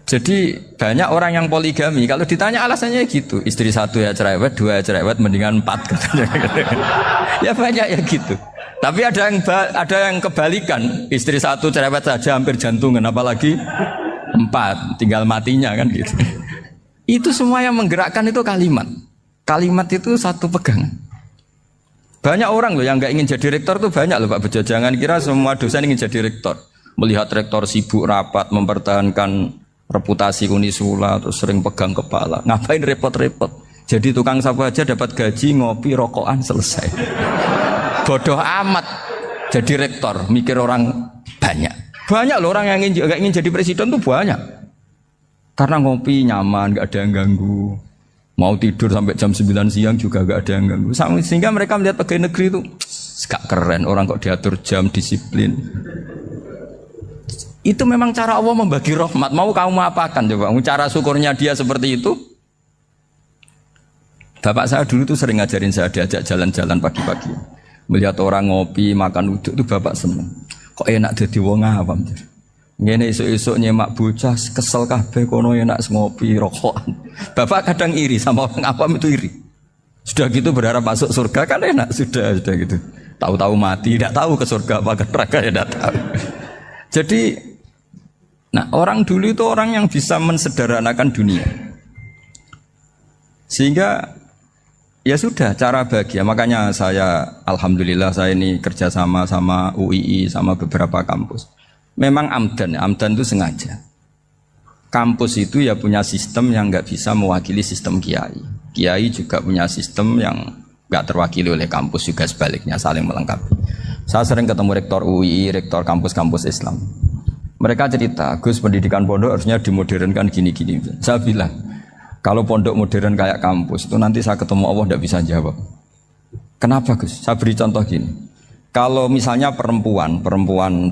Jadi banyak orang yang poligami, kalau ditanya alasannya gitu, istri satu ya cerewet, dua ya cerewet, mendingan 4 katanya. Ya banyak ya gitu. Tapi ada yang kebalikan, istri satu cerewet saja hampir jantungan, apalagi 4, tinggal matinya kan gitu. Itu semua yang menggerakkan itu kalimat. Kalimat itu satu pegangan. Banyak orang loh yang nggak ingin jadi rektor tuh banyak loh Pak Bejo. Jangan kira semua dosen ingin jadi rektor. Melihat rektor sibuk rapat mempertahankan reputasi Unisula, terus sering pegang kepala. Ngapain repot-repot? Jadi tukang sapu aja dapat gaji, ngopi, rokokan, selesai. Bodoh amat jadi rektor, mikir orang banyak. Banyak loh orang yang gak ingin jadi presiden tuh banyak. Karena ngopi nyaman, gak ada yang ganggu. Mau tidur sampai jam 9 siang juga gak ada yang ganggu. Sehingga mereka melihat pegawai negeri itu gak keren, orang kok diatur jam, disiplin. Itu memang cara Allah membagi rahmat. Mau kamu apakan coba? Cara syukurnya dia seperti itu. Bapak saya dulu tuh sering ngajarin saya, diajak jalan-jalan pagi-pagi. Melihat orang ngopi, makan uduk itu bapak seneng. Kok enak jadi wong awam. Ngene esuk-esuk nyemak bocah kesel kabeh kono enak ngopi rokokan. Bapak kadang iri sama orang awam itu iri. Sudah gitu berharap masuk surga kan enak sudah gitu. Tahu-tahu mati, tidak tahu ke surga apa ke neraka ya tidak tahu. Jadi nah, orang dulu itu orang yang bisa mensederhanakan dunia. Sehingga ya sudah cara bahagia. Makanya saya alhamdulillah saya ini kerjasama sama UII sama beberapa kampus. Memang amdan itu sengaja. Kampus itu ya punya sistem yang nggak bisa mewakili sistem kiai. Kiai juga punya sistem yang nggak terwakili oleh kampus, juga sebaliknya saling melengkapi. Saya sering ketemu rektor UII, rektor kampus-kampus Islam. Mereka cerita, Gus pendidikan pondok harusnya dimodernkan gini-gini. Saya bilang, kalau pondok modern kayak kampus itu nanti saya ketemu Allah tidak bisa jawab. Kenapa Gus? Saya beri contoh gini. Kalau misalnya perempuan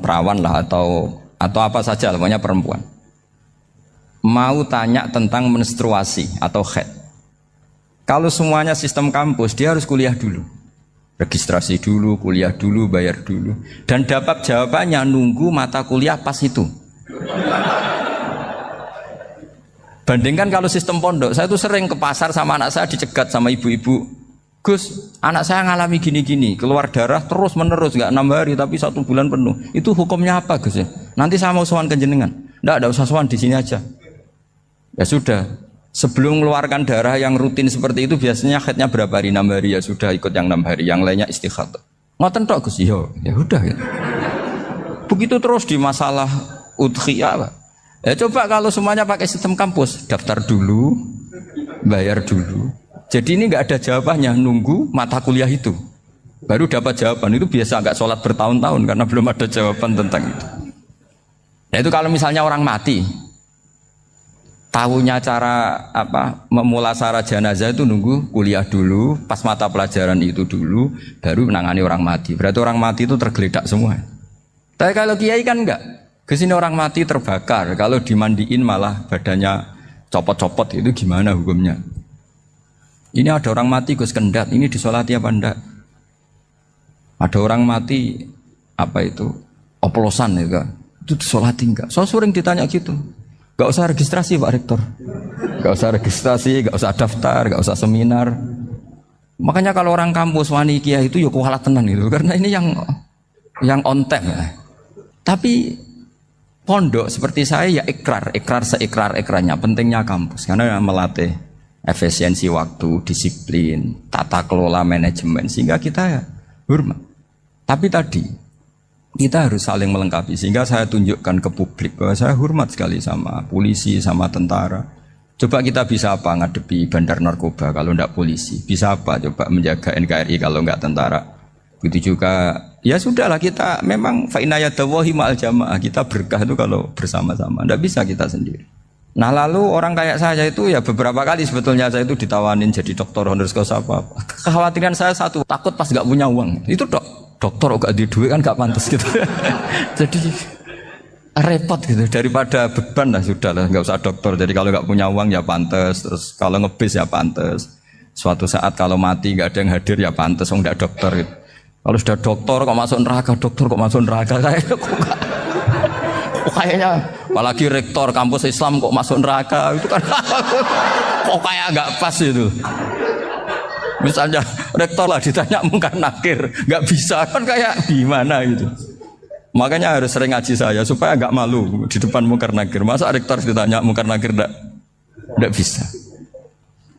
perawan lah atau apa saja, namanya perempuan, mau tanya tentang menstruasi atau haid. Kalau semuanya sistem kampus, dia harus kuliah dulu. Registrasi dulu, kuliah dulu, bayar dulu. Dan dapat jawabannya nunggu mata kuliah pas itu. Bandingkan kalau sistem pondok, saya tuh sering ke pasar sama anak saya dicegat sama ibu-ibu. Gus, anak saya ngalami gini-gini, keluar darah terus menerus, nggak 6 hari tapi 1 bulan penuh. Itu hukumnya apa Gus ya? Nanti saya mau sowan ke jenengan. Nggak usah sowan, di sini aja. Ya sudah. Sebelum mengeluarkan darah yang rutin seperti itu biasanya haidnya berapa hari? 6 hari, ya sudah ikut yang 6 hari, yang lainnya istighatsah. Ngoten tok Gus, ya udah ya. Begitu terus di masalah udhiyah. Ya coba kalau semuanya pakai sistem kampus, daftar dulu, bayar dulu. Jadi ini nggak ada jawabannya, nunggu mata kuliah itu. Baru dapat jawaban, itu biasa nggak sholat bertahun-tahun karena belum ada jawaban tentang itu. Nah itu kalau misalnya orang mati, tahunya cara memulasara jenazah itu nunggu kuliah dulu, pas mata pelajaran itu dulu, baru menangani orang mati. Berarti orang mati itu tergeledak semua. Tapi kalau kiai kan enggak. Kesini orang mati terbakar, kalau dimandiin malah badannya copot-copot, itu gimana hukumnya? Ini ada orang mati Gus Kendat, ini disolati apa enggak? Ada orang mati oplosan itu disolati enggak? So sering ditanya gitu. Gak usah registrasi Pak Rektor, gak usah registrasi, gak usah daftar, gak usah seminar. Makanya kalau orang kampus wani kiai itu ya kualat tenan itu, karena ini yang on time ya. Tapi pondok seperti saya ya ikrar seikrar-ikrarnya pentingnya kampus karena melatih efisiensi waktu, disiplin, tata kelola manajemen sehingga kita ya hormat. Tapi tadi kita harus saling melengkapi sehingga saya tunjukkan ke publik bahwa saya hormat sekali sama polisi, sama tentara. Coba kita bisa apa ngadepi bandar narkoba kalau enggak polisi? Bisa apa coba menjaga NKRI kalau enggak tentara? Begitu juga ya sudahlah kita memang fa inna yadallahi ma'al jamaah, kita berkah itu kalau bersama-sama, enggak bisa kita sendiri. Nah lalu orang kayak saya itu ya beberapa kali sebetulnya saya itu ditawanin jadi doktor honoris causa apa. Kekhawatiran saya satu, takut pas enggak punya uang. Itu dokter enggak di duit kan enggak pantas gitu. Jadi repot gitu, daripada beban lah sudahlah enggak usah dokter. Jadi kalau enggak punya uang ya pantas, terus kalau ngebis ya pantas. Suatu saat kalau mati enggak ada yang hadir ya pantas, enggak dokter gitu. Kalau sudah dokter kok masuk neraka, kayaknya apalagi rektor kampus Islam kok masuk neraka itu kan kok kayak agak pas itu. Misalnya rektor lah ditanya mungkar nakir, nggak bisa kan kayak gimana gitu. Makanya harus sering ngaji saya supaya nggak malu di depan mungkar nakir. Masa rektor ditanya mungkar nakir nggak bisa.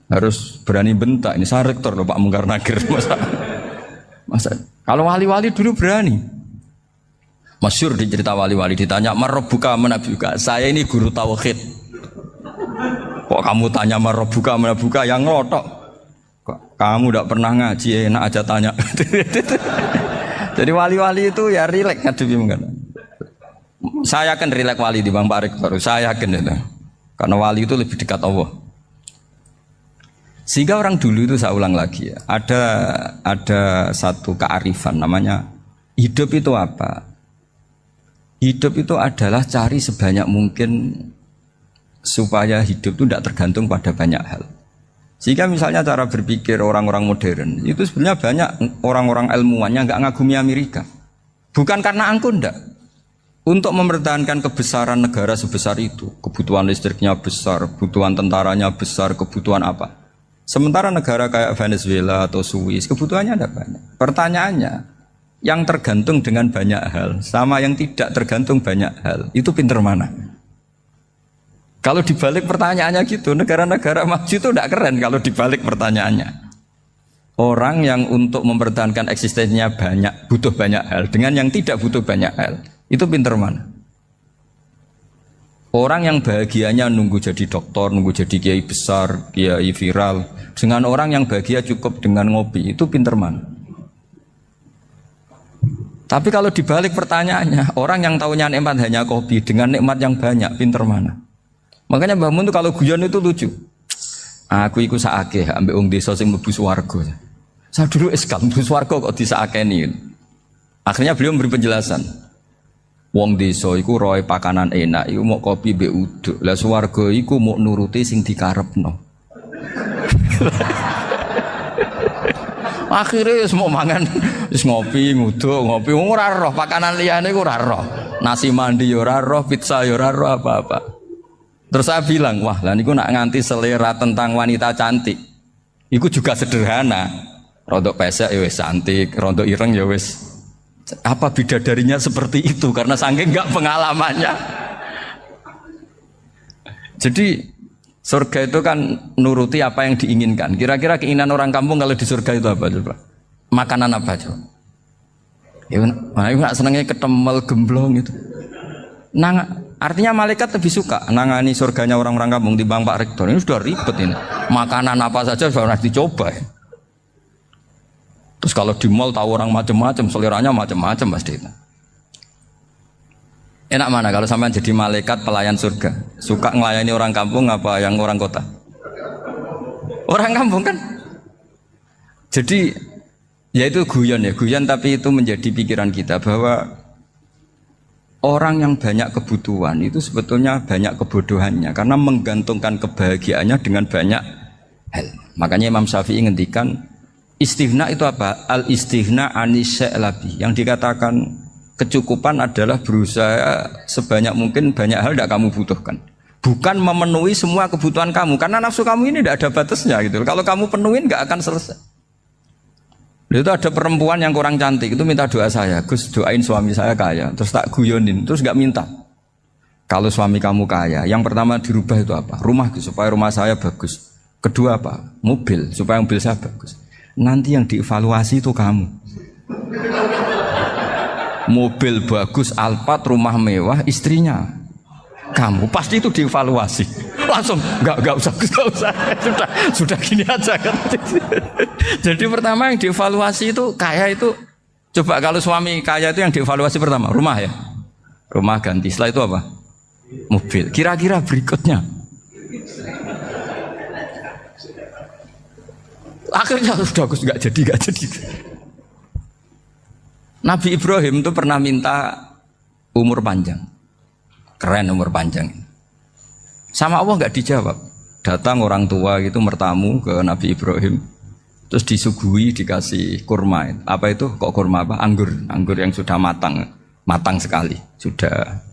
Harus berani bentak, ini saya rektor loh Pak mungkar nakir masa kalau wali-wali dulu berani. Masyhur di cerita wali-wali ditanya marabbuka manabuka. Saya ini guru tauhid. Kok kamu tanya marabbuka manabuka yang ngelotok? Kok kamu tidak pernah ngaji enak aja tanya. Jadi wali-wali itu ya rileks ngadepi mungkin. Saya yakin rileks wali di Bang Pak Rektor. Saya yakin itu. Karena wali itu lebih dekat Allah. Sehingga orang dulu itu saya ulang lagi ya, ada satu kearifan namanya hidup itu apa? Hidup itu adalah cari sebanyak mungkin supaya hidup itu tidak tergantung pada banyak hal. Sehingga misalnya cara berpikir orang-orang modern itu sebenarnya banyak orang-orang ilmuwan yang nggak ngagumi Amerika. Bukan karena angkuh ndak. Untuk mempertahankan kebesaran negara sebesar itu, kebutuhan listriknya besar, kebutuhan tentaranya besar, kebutuhan apa? Sementara negara kayak Venezuela atau Swiss kebutuhannya tidak banyak. Pertanyaannya, yang tergantung dengan banyak hal sama yang tidak tergantung banyak hal, itu pinter mana? Kalau dibalik pertanyaannya gitu, negara-negara maju itu tidak keren kalau dibalik pertanyaannya. Orang yang untuk mempertahankan eksistensinya banyak, butuh banyak hal, dengan yang tidak butuh banyak hal, itu pinter mana? Orang yang bahagianya nunggu jadi dokter, nunggu jadi kiai besar, kiai viral, dengan orang yang bahagia cukup dengan ngopi, itu pinter mana? Tapi kalau dibalik pertanyaannya, orang yang tahunya nikmat hanya kopi, dengan nikmat yang banyak, pinter mana? Makanya Mbah Mun itu kalau guyon itu lucu. Aku iku sakake ambek wong desa sing mlebu swarga. Saya dulu eskal mlebu swarga kok disakeni. Akhirnya beliau memberi penjelasan. Wong desa iku roe pakanan enak, iku mau kopi mbek uduk. Lah swarga iku mau nuruti sing dikarepno. Akhirnya wis mau mangan, wis ngopi, nguduk, ngopi ora roh pakanan liyane iku ora roh. Nasi mandi ya ora roh, pizza ya ora roh apa-apa. Terus saya bilang, wah lah niku nak nganti selera tentang wanita cantik. Iku juga sederhana. Rontok pesek ya wis cantik, rontok ireng ya wis. Apa bidadarinya seperti itu karena saking enggak pengalamannya. Jadi surga itu kan nuruti apa yang diinginkan. Kira-kira keinginan orang kampung kalau di surga itu apa coba? Makanan apa coba? Ya mana senangnya ketemel gemblong itu. Artinya malaikat lebih suka nangani surganya orang-orang kampung dibanding Pak Rektor. Ini sudah ribet ini. Makanan apa saja sudah dicoba ya. Terus kalau di mall tahu orang macam-macam, seleranya macam-macam pasti itu. Enak mana kalau sampai jadi malaikat pelayan surga? Suka ngelayani orang kampung apa yang orang kota? Orang kampung kan? Jadi ya itu guyon tapi itu menjadi pikiran kita bahwa orang yang banyak kebutuhan itu sebetulnya banyak kebodohannya karena menggantungkan kebahagiaannya dengan banyak hal. Makanya Imam Syafi'i ngendikan istighna itu apa? Al-istighna anisya'i. Yang dikatakan kecukupan adalah berusaha sebanyak mungkin banyak hal tidak kamu butuhkan. Bukan memenuhi semua kebutuhan kamu karena nafsu kamu ini tidak ada batasnya gitu. Kalau kamu penuhin nggak akan selesai. Itu ada perempuan yang kurang cantik itu minta doa saya, Gus doain suami saya kaya. Terus tak guyonin, terus nggak minta. Kalau suami kamu kaya, yang pertama dirubah itu apa? Rumah supaya rumah saya bagus. Kedua apa? Mobil supaya mobil saya bagus. Nanti yang dievaluasi itu kamu. Mobil bagus, Alphard, rumah mewah, istrinya kamu pasti itu dievaluasi. Langsung enggak usah sudah gini aja kan. Jadi pertama yang dievaluasi itu kaya itu coba kalau suami kaya itu yang dievaluasi pertama rumah ya. Rumah ganti, setelah itu apa? Mobil. Kira-kira berikutnya akhirnya sudah Gus enggak jadi. Nabi Ibrahim itu pernah minta umur panjang. Keren umur panjang. Sama Allah enggak dijawab. Datang orang tua gitu mertamu ke Nabi Ibrahim. Terus disuguhi dikasih kurma. Apa itu? Kok kurma apa? Anggur yang sudah matang sekali. Sudah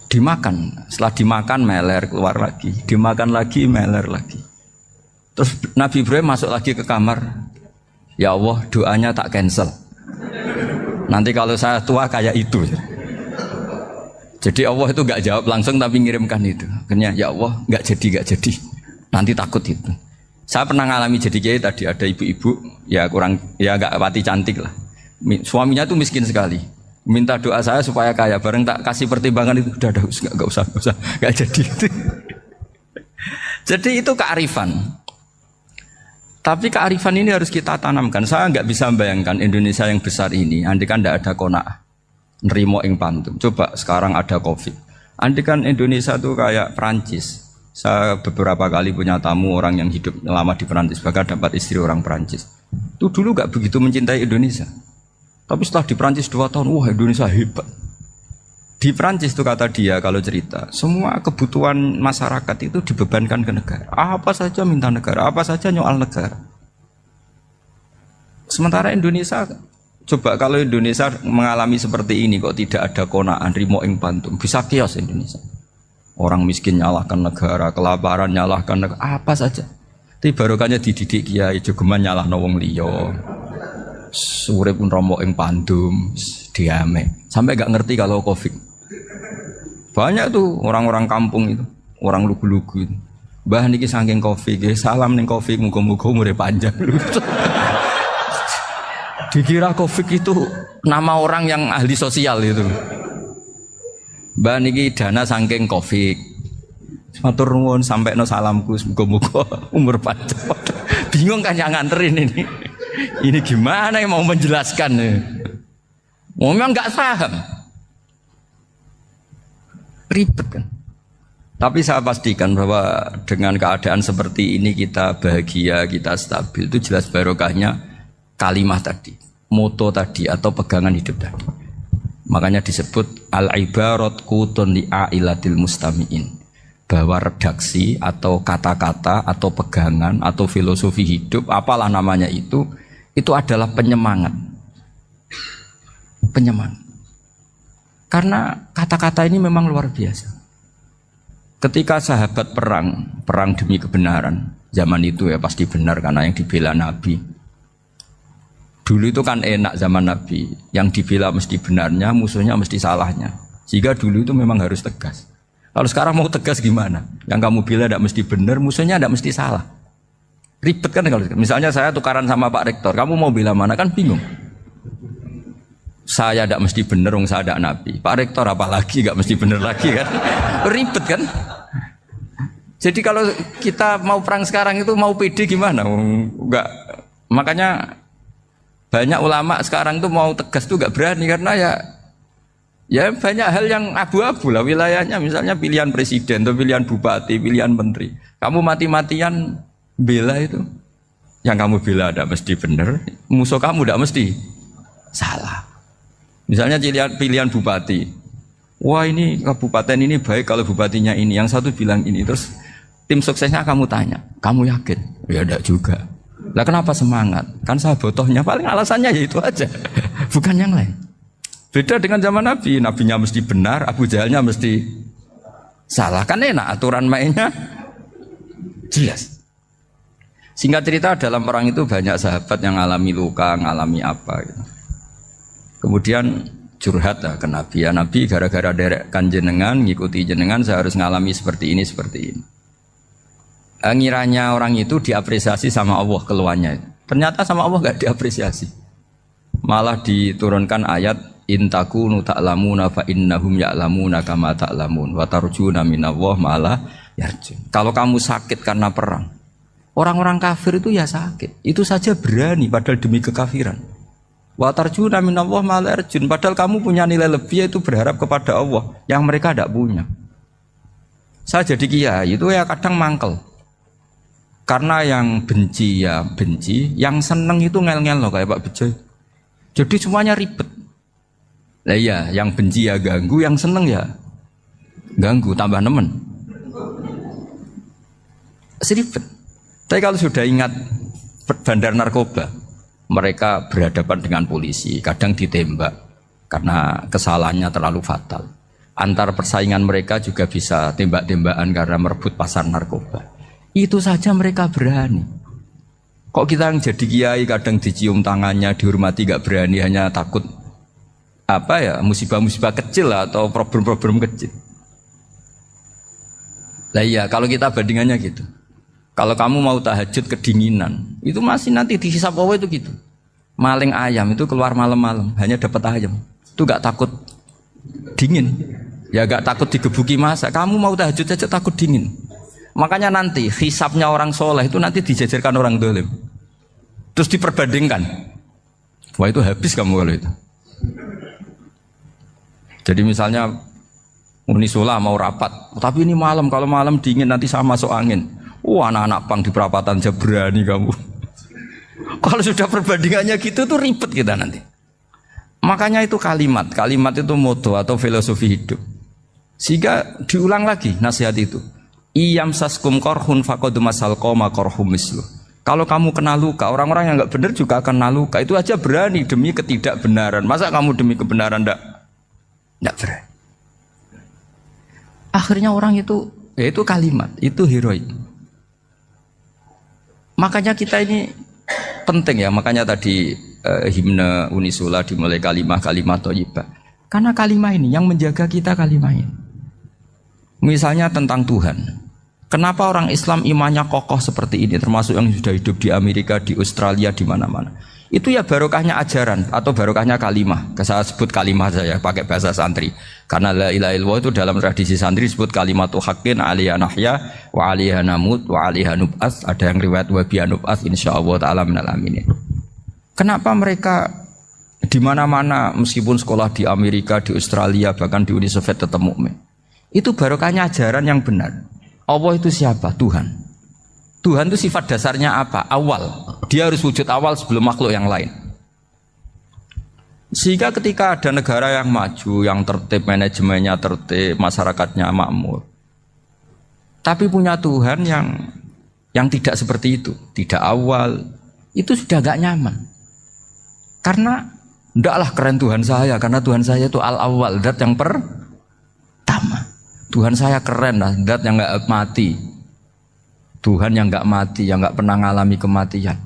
dimakan. Setelah dimakan meler keluar lagi. Dimakan lagi meler lagi. Terus Nabi Ibrahim masuk lagi ke kamar. Ya Allah, doanya tak cancel. Nanti kalau saya tua kayak itu. Jadi Allah itu enggak jawab langsung tapi ngirimkan itu. Akhirnya ya Allah enggak jadi. Nanti takut itu. Saya pernah ngalami jadi kiai tadi ada ibu-ibu ya enggak pati cantik lah. Suaminya tuh miskin sekali. Minta doa saya supaya kaya. Bareng tak kasih pertimbangan itu udah enggak usah enggak jadi. Jadi itu kearifan. Tapi kearifan ini harus kita tanamkan. Saya enggak bisa membayangkan Indonesia yang besar ini andai kan enggak ada qanaah. Nerimo ing pantum. Coba sekarang ada Covid. Andai kan Indonesia tuh kayak Perancis. Saya beberapa kali punya tamu orang yang hidup lama di Perancis, bahkan dapat istri orang Perancis. Itu dulu gak begitu mencintai Indonesia. Tapi setelah di Perancis 2 tahun, wah Indonesia hebat. Di Perancis itu kata dia kalau cerita, semua kebutuhan masyarakat itu dibebankan ke negara. Apa saja minta negara, apa saja nyoal negara. Sementara Indonesia, coba kalau Indonesia mengalami seperti ini kok tidak ada qanaah rimo ing pantum, bisa kios Indonesia. Orang miskin nyalahkan negara, kelaparan nyalahkan negara, apa saja. Tapi barokahnya dididik kiai jogeman nyalahno wong liya. Urip pun romo ing pandum, diame. Sampai gak ngerti kalau Covid. Banyak tuh orang-orang kampung itu, orang lugu-lugu itu. Mbah niki saking Covid, salam ning Covid muga-muga umure panjang. Dikira Covid itu nama orang yang ahli sosial itu. Mbak niki dana saking Covid. Matur nuwun sampekno salamku muga-muga umur panjang. Bingung kan yang nganterin ini. Ini gimana yang mau menjelaskan? Memang enggak paham. Ribet kan. Tapi saya pastikan bahwa dengan keadaan seperti ini kita bahagia, kita stabil itu jelas barokahnya kalimat tadi, moto tadi atau pegangan hidup tadi. Makanya disebut al-ibarat qutun li'ailatil mustami'in, bahwa redaksi atau kata-kata atau pegangan atau filosofi hidup apalah namanya itu adalah penyemangat. Karena kata-kata ini memang luar biasa. Ketika sahabat perang demi kebenaran, zaman itu ya pasti benar karena yang dibela Nabi. Dulu itu kan enak zaman Nabi, yang dibela mesti benarnya, musuhnya mesti salahnya. Sehingga dulu itu memang harus tegas. Kalau sekarang mau tegas gimana? Yang kamu bela tidak mesti benar, musuhnya tidak mesti salah. Ribet kan kalau misalnya saya tukaran sama Pak Rektor, kamu mau bela mana kan bingung. Saya tidak mesti benar, saya tidak Nabi. Pak Rektor apalagi tidak mesti benar lagi kan? Ribet kan? Jadi kalau kita mau perang sekarang itu mau pede gimana? Enggak. Makanya banyak ulama sekarang tuh mau tegas tuh enggak berani karena ya banyak hal yang abu-abu lah wilayahnya, misalnya pilihan presiden atau pilihan bupati, pilihan menteri. Kamu mati-matian bela itu, yang kamu bela tidak mesti benar, musuh kamu tidak mesti salah. Misalnya pilihan bupati, wah ini kabupaten ini baik kalau bupatinya ini, yang satu bilang ini, terus tim suksesnya kamu tanya, kamu yakin? Ya tidak juga. Lah kenapa semangat? Kan saya botohnya paling alasannya ya itu aja, bukan yang lain. Beda dengan zaman Nabi, Nabinya mesti benar, Abu Jahalnya mesti salah. Kan enak, aturan mainnya jelas. Singkat cerita dalam perang itu banyak sahabat yang alami luka, ngalami apa gitu. Kemudian curhat lah ke Nabi, ya Nabi gara-gara derekkan jenengan, ngikuti jenengan saya harus ngalami seperti ini, seperti ini. Ngiranya orang itu diapresiasi sama Allah keluarnya. Ternyata sama Allah gak diapresiasi. Malah diturunkan ayat in takunu ta'lamuna fa innahum ya'lamuna kama ta'lamun wa tarjuna minallah ma'ala yarjun. Kalau kamu sakit karena perang, orang-orang kafir itu ya sakit. Itu saja berani padahal demi kekafiran. Wa tarjuna minallah ma'ala yarjun. Padahal kamu punya nilai lebih yaitu berharap kepada Allah yang mereka tidak punya. Saya jadi kiai itu ya kadang mangkel. Karena yang benci ya benci, yang seneng itu ngel-ngel loh kayak Pak Bejo. Jadi semuanya ribet. Lah iya, yang benci ya ganggu, yang seneng ya ganggu, tambah nemen. Seribet. Tapi kalau sudah ingat bandar narkoba, mereka berhadapan dengan polisi, kadang ditembak karena kesalahannya terlalu fatal. Antar persaingan mereka juga bisa tembak-tembakan karena merebut pasar narkoba. Itu saja mereka berani. Kok kita yang jadi kiai kadang dicium tangannya, dihormati gak berani, hanya takut apa ya, musibah-musibah kecil lah, atau problem-problem kecil. Lah iya, kalau kita bandingannya gitu. Kalau kamu mau tahajud kedinginan, itu masih nanti dihisab Allah itu gitu. Maling ayam itu keluar malam-malam, hanya dapat ayam. Itu gak takut dingin. Ya gak takut digebuki masa. Kamu mau tahajud aja takut dingin. Makanya nanti hisabnya orang soleh itu nanti dijajarkan orang dolim. Terus diperbandingkan. Wah itu habis kamu kalau itu. Jadi misalnya Unisula mau rapat, tapi ini malam, kalau malam dingin nanti sama masuk angin. Anak-anak pang di perapatan aja berani kamu. Kalau sudah perbandingannya gitu tuh ribet kita nanti. Makanya itu kalimat itu moto atau filosofi hidup. Sehingga diulang lagi nasihat itu. Iyam saskum korhun fakodu masal koma korhum mislu. Kalau kamu kena luka, orang-orang yang nggak benar juga akan kena luka. Itu aja berani demi ketidakbenaran. Masa kamu demi kebenaran nggak berani? Akhirnya orang itu, ya itu kalimat, itu heroik. Makanya kita ini penting ya. Makanya tadi himne Unisula dimulai kalimat thayyibah. Karena kalimat ini yang menjaga kita kalimat ini. Misalnya tentang Tuhan. Kenapa orang Islam imannya kokoh seperti ini, termasuk yang sudah hidup di Amerika, di Australia, di mana-mana. Itu ya barokahnya ajaran atau barokahnya kalimah. Saya sebut kalimah saya pakai bahasa santri. Karena la ilaha illallah itu dalam tradisi santri disebut kalimatu haqqin alaiha nahya wa alaiha namut wa alaiha nub'ats. Ada yang riwayat wa biha nub'ats insyaallah taala minal aminin. Kenapa mereka di mana-mana meskipun sekolah di Amerika, di Australia, bahkan di Uni Soviet tetap mukmin? Itu barokahnya ajaran yang benar. Allah itu siapa? Tuhan. Tuhan itu sifat dasarnya apa? Awal. Dia harus wujud awal sebelum makhluk yang lain. Sehingga ketika ada negara yang maju, yang tertib, manajemennya tertib, masyarakatnya makmur, tapi punya Tuhan yang tidak seperti itu, tidak awal, itu sudah gak nyaman. Karena ndaklah keren Tuhan saya, karena Tuhan saya itu al-awwal, zat yang pertama. Tuhan saya keren lah, zat yang gak mati. Tuhan yang gak mati, yang gak pernah mengalami kematian.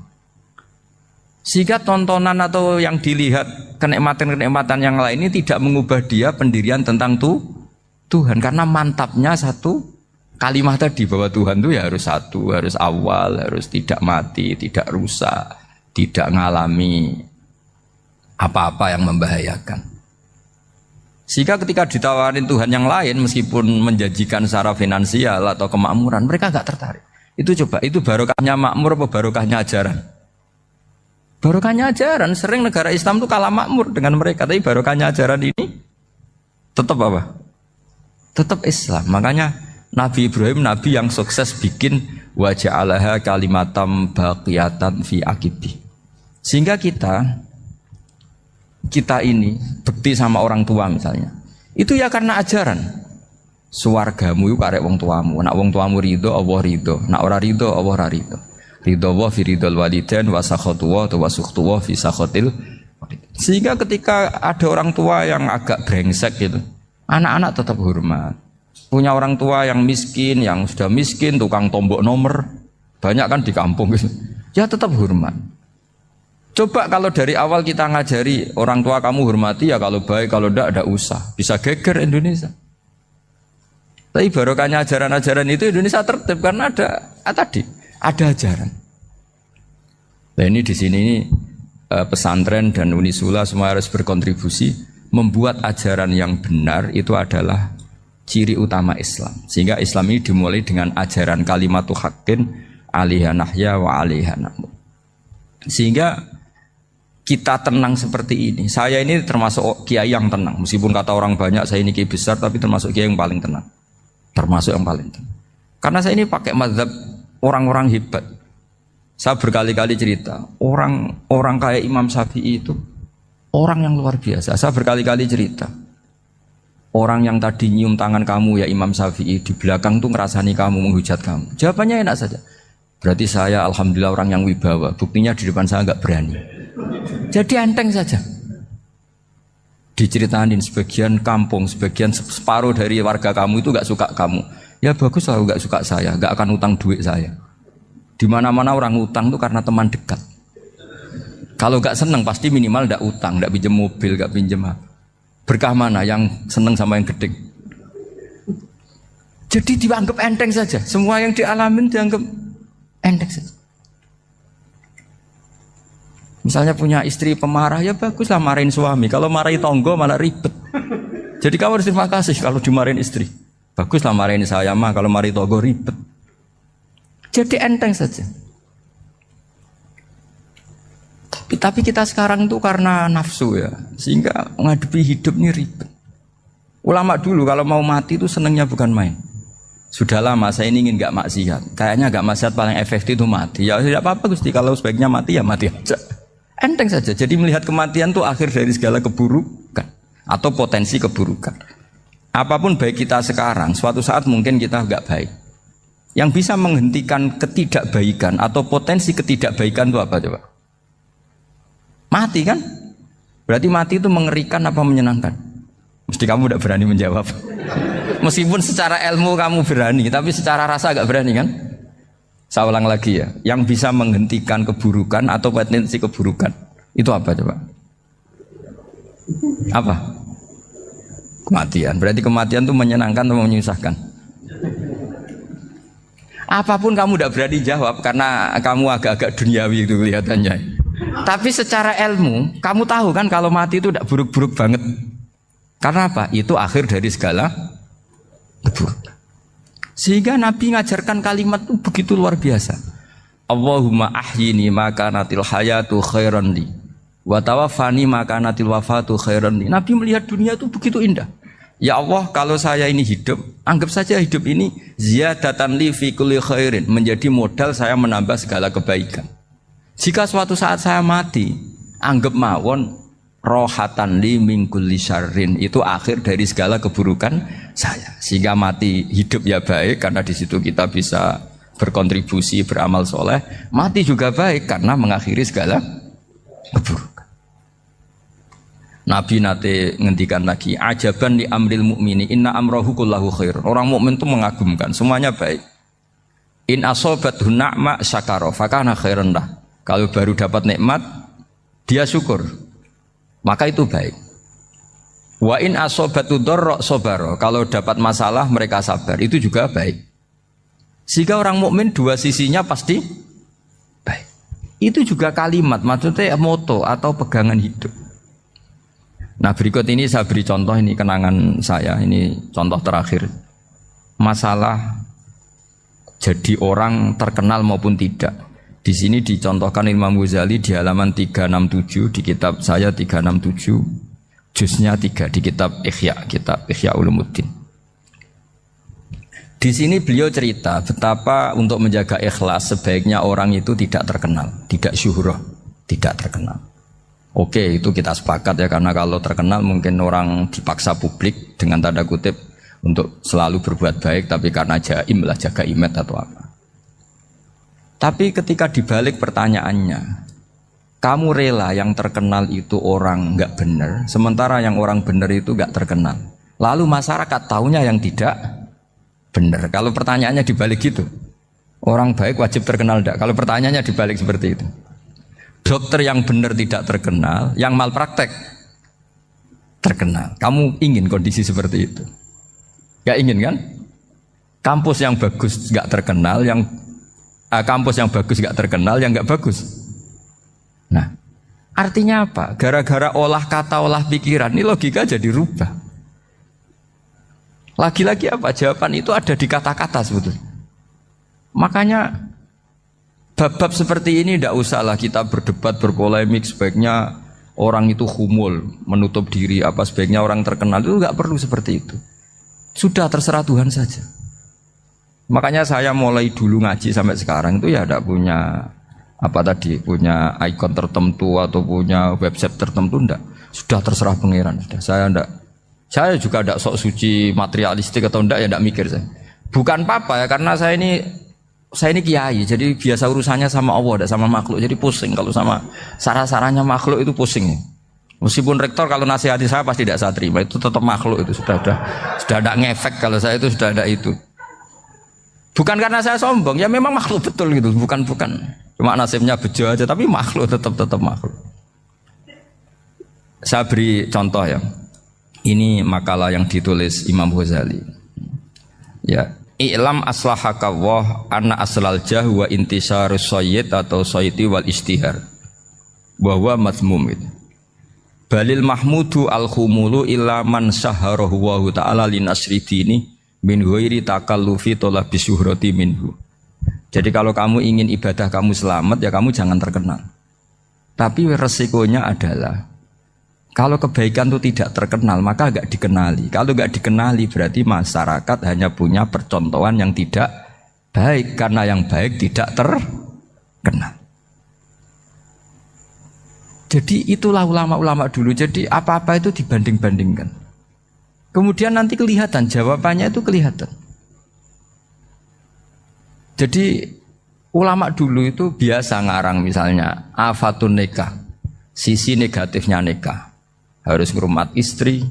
Sehingga tontonan atau yang dilihat kenikmatan-kenikmatan yang lain ini tidak mengubah dia pendirian tentang Tuhan, karena mantapnya satu kalimat tadi bahwa Tuhan itu ya harus satu, harus awal, harus tidak mati, tidak rusak, tidak mengalami apa-apa yang membahayakan. Sehingga ketika ditawarin Tuhan yang lain meskipun menjanjikan secara finansial atau kemakmuran, mereka gak tertarik. Itu coba, itu barokahnya makmur apa barokahnya ajaran? Barokahnya ajaran. Sering negara Islam itu kalah makmur dengan mereka, tapi barokahnya ajaran ini tetap apa? Tetap Islam. Makanya Nabi Ibrahim, Nabi yang sukses bikin wa ja'alaha kalimatam baqiyatan fi aqibi. Sehingga kita ini bekti sama orang tua misalnya, itu ya karena ajaran. Suwargamu itu karek wong tuamu. Nak wong tuamu ridho, Allah ridho. Nak ora ridho, Allah ora ridho. Ridho wa fi ridhol walidain wa sakhatu wa sukhtu wa fi sakhatil. Sehingga ketika ada orang tua yang agak brengsek gitu, anak-anak tetap hormat. Punya orang tua yang miskin, yang sudah miskin, tukang tombok nomor, banyak kan di kampung gitu. Ya tetap hormat. Coba kalau dari awal kita ngajari orang tua kamu hormati ya, kalau baik, kalau tidak usah. Bisa geger Indonesia. Tapi barokahnya ajaran-ajaran itu Indonesia tertib karena ada ajaran. Nah ini di sini pesantren dan Unisula semua harus berkontribusi membuat ajaran yang benar itu adalah ciri utama Islam. Sehingga Islam ini dimulai dengan ajaran kalimatu haqqin alaiha nahya wa alaiha namut. Sehingga kita tenang seperti ini. Saya ini termasuk kiai yang tenang. Meskipun kata orang banyak saya ini kiai besar, tapi termasuk kiai yang paling tenang. Termasuk yang paling tenang. Karena saya ini pakai mazhab orang-orang hebat. Saya berkali-kali cerita, orang kayak Imam Syafi'i itu orang yang luar biasa. Saya berkali-kali cerita, orang yang tadi nyium tangan kamu ya Imam Syafi'i, di belakang tuh ngerasani kamu, menghujat kamu. Jawabannya enak saja. Berarti saya alhamdulillah orang yang wibawa. Buktinya di depan saya nggak berani. Jadi enteng saja. Diceritain sebagian kampung, sebagian separuh dari warga kamu itu nggak suka kamu. Ya bagus lah nggak suka saya, nggak akan utang duit saya. Di mana-mana orang utang itu karena teman dekat. Kalau nggak seneng pasti minimal nggak utang, nggak pinjam mobil, nggak pinjam apa. Berkah mana yang seneng sama yang gede? Jadi dianggap enteng saja. Semua yang dialamin dianggap enteng saja. Misalnya punya istri pemarah, ya baguslah marahin suami. Kalau marahin tonggo malah ribet. Jadi kamu harus terima kasih kalau dimarahin istri. Baguslah marahin saya mah, kalau marahin tonggo ribet. Jadi enteng saja. Tapi kita sekarang itu karena nafsu ya, sehingga menghadapi hidup ini ribet. Ulama dulu kalau mau mati itu senengnya bukan main. Sudah lama saya ini ingin gak maksiat. Kayaknya gak maksiat paling efektif itu mati. Ya tidak apa-apa Gusti, kalau sebaiknya mati ya mati aja. Enteng saja. Jadi melihat kematian itu akhir dari segala keburukan atau potensi keburukan. Apapun baik kita sekarang, suatu saat mungkin kita gak baik. Yang bisa menghentikan ketidakbaikan atau potensi ketidakbaikan itu apa coba? Mati kan? Berarti mati itu mengerikan apa menyenangkan? Mesti kamu tidak berani menjawab. Meskipun secara ilmu kamu berani, tapi secara rasa agak berani kan? Saya ulang lagi ya, yang bisa menghentikan keburukan atau potensi keburukan itu apa coba? Apa? Kematian. Berarti kematian itu menyenangkan atau menyusahkan? Apapun kamu tidak berani jawab karena kamu agak-agak duniawi itu kelihatannya. Tapi secara ilmu, kamu tahu kan kalau mati itu tidak buruk-buruk banget. Karena apa? Itu akhir dari segala keburukan. Sehingga Nabi ngajarkan kalimat itu begitu luar biasa. Allahumma ahyini maka natil hayatu khairan li wa tawaffani maka natil wafatu khairan li. Nabi melihat dunia itu begitu indah. Ya Allah, kalau saya ini hidup, anggap saja hidup ini ziyadatan li fi kulli khairin, menjadi modal saya menambah segala kebaikan. Jika suatu saat saya mati, anggap mawon rohatan li min kulli syarrin, itu akhir dari segala keburukan saya. Sehingga mati hidup ya baik karena di situ kita bisa berkontribusi beramal soleh. Mati juga baik karena mengakhiri segala keburukan. Nabi nate ngendikan lagi, ajaban li amril mu'mini inna amrahu kullahu khair. Orang mukmin itu mengagumkan, semuanya baik. In asobathu na'ma syakara fakana khairan lah. Kalau baru dapat nikmat dia syukur, maka itu baik. Wa in asobatu dharra sabara, kalau dapat masalah mereka sabar, itu juga baik. Sehingga orang mukmin dua sisinya pasti baik. Itu juga kalimat, maksudnya moto atau pegangan hidup. Nah berikut ini saya beri contoh, ini kenangan saya, ini contoh terakhir. Masalah jadi orang terkenal maupun tidak. Di sini dicontohkan Imam Ghazali di halaman 367 di kitab saya 367, juznya 3 di kitab Ihya Ulumuddin. Di sini beliau cerita betapa untuk menjaga ikhlas sebaiknya orang itu tidak terkenal, tidak syuhrah, tidak terkenal. Oke, itu kita sepakat ya, karena kalau terkenal mungkin orang dipaksa publik dengan tanda kutip untuk selalu berbuat baik, tapi karena jaim lah, jaga image atau apa. Tapi ketika dibalik pertanyaannya, kamu rela yang terkenal itu orang nggak benar, sementara yang orang benar itu nggak terkenal. Lalu masyarakat taunya yang tidak benar. Kalau pertanyaannya dibalik gitu, orang baik wajib terkenal enggak? Kalau pertanyaannya dibalik seperti itu. Dokter yang benar tidak terkenal, yang malpraktek terkenal. Kamu ingin kondisi seperti itu? Gak ingin kan? Kampus yang bagus gak terkenal, kampus yang bagus gak terkenal, yang gak bagus. Nah, artinya apa? Gara-gara olah kata, olah pikiran, ini logika jadi rubah. Lagi-lagi apa? Jawaban itu ada di kata-kata sebetulnya. Makanya bab-bab seperti ini tidak usahlah kita berdebat, berpolemik. Sebaiknya orang itu humul, menutup diri, apa sebaiknya orang terkenal, itu nggak perlu seperti itu. Sudah terserah Tuhan saja. Makanya saya mulai dulu ngaji sampai sekarang itu ya tidak punya punya ikon tertentu atau punya website tertentu, enggak. Sudah terserah pangeran. Sudah saya juga tidak sok suci materialistik atau enggak, ya tidak mikir saya. Bukan apa-apa ya, karena saya ini kiai, jadi biasa urusannya sama Allah, tidak sama makhluk. Jadi pusing kalau sama sarah-sarahnya makhluk itu pusing. Meskipun rektor kalau nasihati saya pasti tidak saya terima, itu tetap makhluk, itu sudah ada ngefek kalau saya itu sudah ada itu. Bukan karena saya sombong, ya memang makhluk betul gitu, bukan cuma nasibnya bejo aja, tapi makhluk tetap makhluk. Saya beri contoh ya. Ini makalah yang ditulis Imam Ghazali. Ya, i'lam aslahaka Allah anna aslal jah wa intisarus sayyid atau sayyidi wal istihar bahwa mazmum itu. Balil mahmudu al-khumulu illa man syaharahu wa ta'ala linasri dini min ghairi takallufi talabi syuhrati minhu. Jadi kalau kamu ingin ibadah kamu selamat, ya kamu jangan terkenal. Tapi resikonya adalah kalau kebaikan itu tidak terkenal, maka agak dikenali. Kalau agak dikenali berarti masyarakat hanya punya percontohan yang tidak baik, karena yang baik tidak terkenal. Jadi itulah ulama-ulama dulu. Jadi apa-apa itu dibanding-bandingkan. Kemudian nanti kelihatan, jawabannya itu kelihatan. Jadi ulama dulu itu biasa ngarang misalnya afatun nikah, sisi negatifnya nikah. Harus ngurmat istri,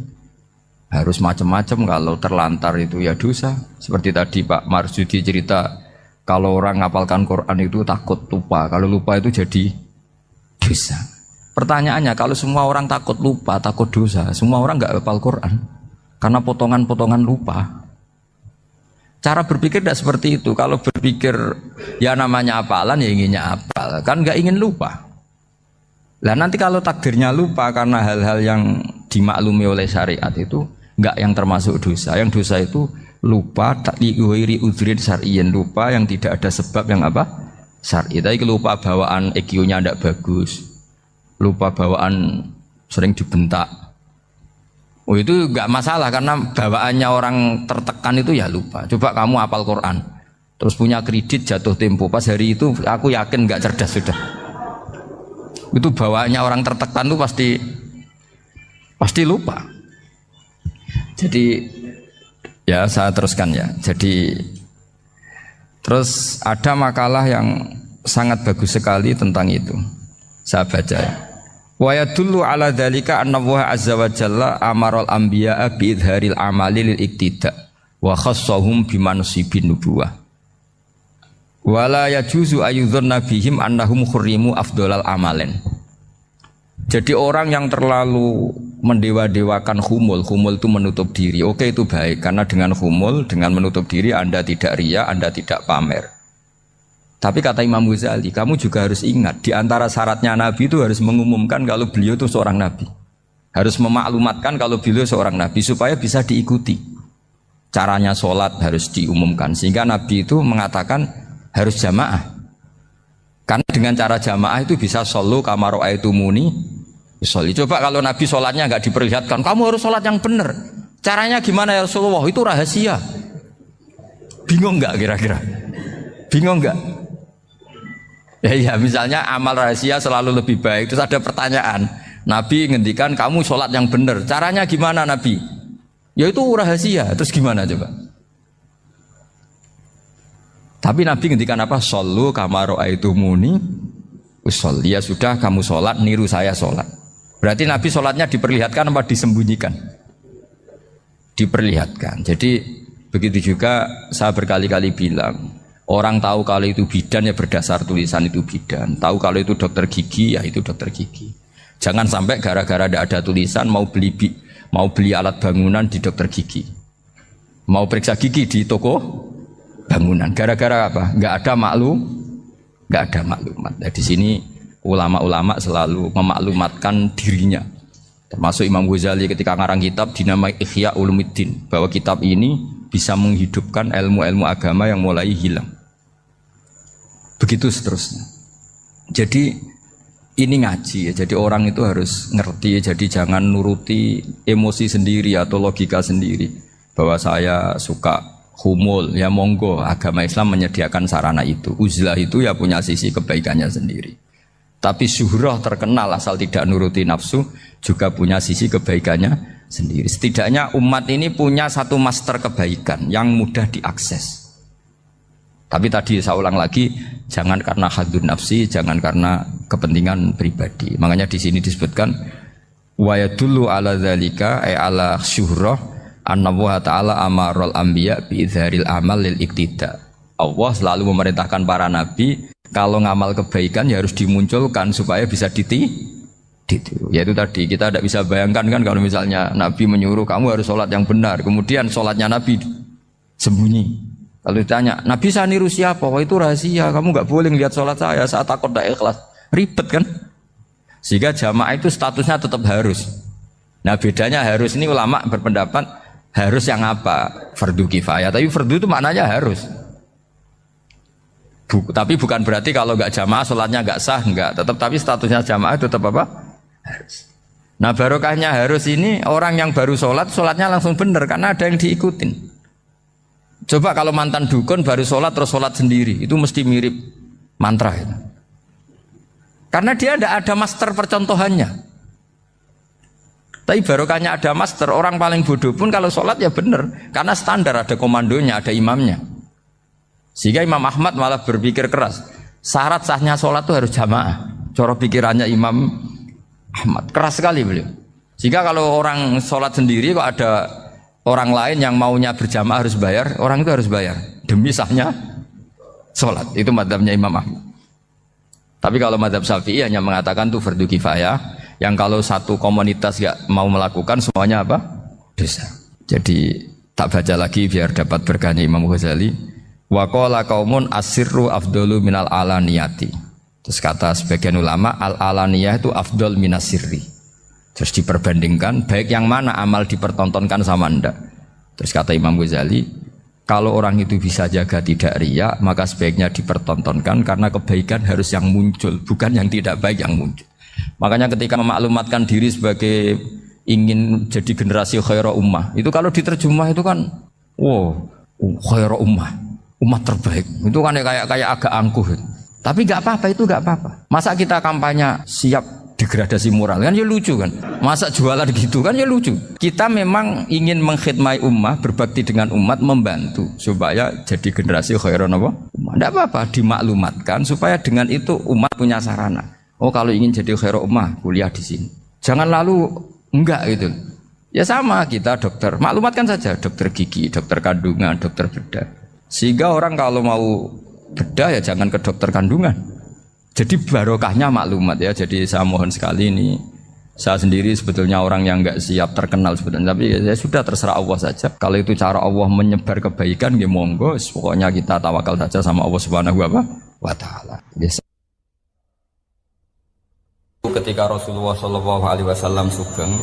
harus macam-macam, kalau terlantar itu ya dosa. Seperti tadi Pak Marsudi cerita, kalau orang ngapalkan Quran itu takut lupa, kalau lupa itu jadi dosa. Pertanyaannya, kalau semua orang takut lupa, takut dosa, semua orang nggak hafal Quran karena potongan-potongan lupa. Cara berpikir tidak seperti itu. Kalau berpikir ya namanya hafalan, ya inginnya hafal, kan nggak ingin lupa. Lah nanti kalau takdirnya lupa karena hal-hal yang dimaklumi oleh syariat itu enggak yang termasuk dosa. Yang dosa itu lupa takliwiri udhrin syar'iyyan, lupa yang tidak ada sebab yang apa? Syar'i. Tapi lupa bawaan EQ-nya tidak bagus. Lupa bawaan sering dibentak. Oh itu enggak masalah karena bawaannya orang tertekan itu ya lupa. Coba kamu hafal Quran, terus punya kredit jatuh tempo, pas hari itu aku yakin enggak cerdas sudah. Itu bawaannya orang tertekan tuh pasti lupa. Jadi ya saya teruskan ya. Jadi terus ada makalah yang sangat bagus sekali tentang itu. Saya baca ya. Wa yadullu ala dzalika anna Allah azza wa jalla amaral anbiya'a bi idharil amali lil iktida wa khassahum bi mansibin nubuwah. Wala yajuzu ayyudhanna bihim annahum khurrimu afdhalal amalen. Jadi orang yang terlalu mendewa-dewakan khumul itu menutup diri. Oke, itu baik karena dengan khumul, dengan menutup diri Anda tidak riya, Anda tidak pamer. Tapi kata Imam Ghazali, kamu juga harus ingat di antara syaratnya Nabi itu harus mengumumkan kalau beliau itu seorang Nabi. Harus memaklumatkan kalau beliau seorang Nabi supaya bisa diikuti. Caranya sholat harus diumumkan sehingga Nabi itu mengatakan harus jamaah. Karena dengan cara jamaah itu bisa shollu kama ra'aitumuni usolli. Coba kalau Nabi sholatnya nggak diperlihatkan, kamu harus sholat yang benar. Caranya gimana ya Rasulullah? Itu rahasia. Bingung nggak kira-kira? Bingung nggak? Ya misalnya amal rahasia selalu lebih baik. Terus ada pertanyaan, Nabi ngendikan kamu sholat yang benar. Caranya gimana Nabi? Ya itu rahasia. Terus gimana coba? Tapi Nabi ngendikan apa? Shollu kama ra'aitumuni usolli. Ya sudah kamu sholat, niru saya sholat. Berarti Nabi sholatnya diperlihatkan apa disembunyikan? Diperlihatkan. Jadi begitu juga saya berkali-kali bilang, orang tahu kalau itu bidan ya berdasar tulisan itu bidan. Tahu kalau itu dokter gigi ya itu dokter gigi. Jangan sampai gara-gara tidak ada tulisan mau beli alat bangunan di dokter gigi. Mau periksa gigi di toko bangunan. Gara-gara apa? Nggak ada maklumat. Nah, di sini ulama-ulama selalu memaklumatkan dirinya. Termasuk Imam Ghazali ketika ngarang kitab dinamai Ihya Ulumuddin, bahwa kitab ini bisa menghidupkan ilmu-ilmu agama yang mulai hilang. Begitu seterusnya. Jadi ini ngaji ya. Jadi orang itu harus ngerti ya. Jadi jangan nuruti emosi sendiri atau logika sendiri. Bahwa saya suka humul, ya monggo, agama Islam menyediakan sarana itu. Uzlah itu ya punya sisi kebaikannya sendiri. Tapi syuhrah terkenal asal tidak nuruti nafsu juga punya sisi kebaikannya sendiri. Setidaknya umat ini punya satu master kebaikan yang mudah diakses. Tapi tadi saya ulang lagi, jangan karena hadun nafsi, jangan karena kepentingan pribadi. Makanya di sini disebutkan wa yadullu ala dzalika ay ala syuhrah An-Nabuha ta'ala amarul anbiya bi'idharil amal lil iktida. Allah selalu memerintahkan para nabi kalau ngamal kebaikan ya harus dimunculkan supaya bisa ditiru. Yaitu tadi kita tidak bisa bayangkan kan kalau misalnya Nabi menyuruh kamu harus sholat yang benar, kemudian sholatnya Nabi sembunyi. Kalau ditanya, Nabi saya niru siapa? Wah itu rahasia, kamu nggak boleh lihat sholat saya saat takut tidak ikhlas. Ribet kan? Sehingga jamaah itu statusnya tetap harus. Nah bedanya harus ini ulama berpendapat harus yang apa? Fardu kifayah. Tapi fardu itu maknanya harus. Tapi bukan berarti kalau nggak jamaah sholatnya nggak sah, nggak. Tapi statusnya jamaah itu tetap apa? Harus. Nah barokahnya harus ini orang yang baru sholat, sholatnya langsung benar karena ada yang diikutin. Coba kalau mantan dukun baru sholat terus sholat sendiri, itu mesti mirip mantra itu. Karena dia tidak ada master percontohannya. Tapi barokahnya ada master, orang paling bodoh pun kalau sholat ya benar. Karena standar ada komandonya, ada imamnya. Sehingga Imam Ahmad malah berpikir keras. Syarat sahnya sholat itu harus jamaah. Cara pikirannya Imam Ahmad. Keras sekali beliau. Sehingga kalau orang sholat sendiri kok ada orang lain yang maunya berjamaah harus bayar, orang itu harus bayar. Demi sahnya sholat. Itu madzhabnya Imam Ahmad. Tapi kalau madzhab Syafi'i hanya mengatakan itu fardu kifayah. Yang kalau satu komunitas gak mau melakukan semuanya apa? Dosa. Jadi tak baca lagi biar dapat berkahnya Imam Ghazali. Wa qala qaumun asirru afdalu minal alaniyati. Terus kata sebagian ulama al alaniyah itu afdal minas sirri. Terus diperbandingkan baik yang mana amal dipertontonkan sama anda. Terus kata Imam Ghazali, kalau orang itu bisa jaga tidak riya, maka sebaiknya dipertontonkan karena kebaikan harus yang muncul, bukan yang tidak baik yang muncul. Makanya ketika memaklumatkan diri sebagai ingin jadi generasi khairah ummah, itu kalau diterjemah itu kan wow, khairah ummah, umat terbaik. Itu kan kayak agak angkuh. Tapi nggak apa-apa, itu nggak apa-apa. Masa kita kampanye siap degradasi moral kan ya lucu kan. Masa jualan gitu kan ya lucu. Kita memang ingin mengkhidmati ummah, berbakti dengan umat, membantu supaya jadi generasi khairah ummah. Nggak apa-apa, dimaklumatkan supaya dengan itu umat punya sarana. Oh kalau ingin jadi khairah ummah kuliah di sini. Jangan lalu enggak gitu. Ya sama kita dokter, maklumatkan saja dokter gigi, dokter kandungan, dokter bedah. Sehingga orang kalau mau bedah ya jangan ke dokter kandungan. Jadi barokahnya maklumat ya. Jadi saya mohon sekali ini Saya sendiri sebetulnya orang yang nggak siap terkenal sebetulnya, tapi ya sudah terserah Allah saja. Kalau itu cara Allah menyebar kebaikan, ya monggo. Pokoknya kita tawakal saja sama Allah Subhanahu wa Ta'ala. Yes. Ketika Rasulullah Shallallahu Alaihi Wasallam sugeng,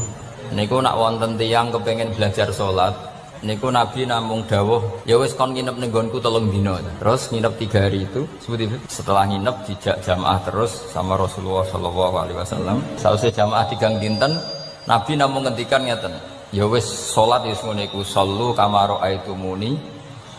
niku nak wonten tiyang kepengen belajar sholat, niku Nabi namung dawuh, ya wis kon nginep ning nggonku 3 dina. Terus nginep 3 hari itu, seperti itu. Setelah nginep dijak jamaah terus sama Rasulullah Shallallahu Alaihi Wasallam. Sausé jamaah tigang dinten, Nabi namung ngendikan ngeten, ya wis sholat wis ngene iku, shollu kama raaitumuni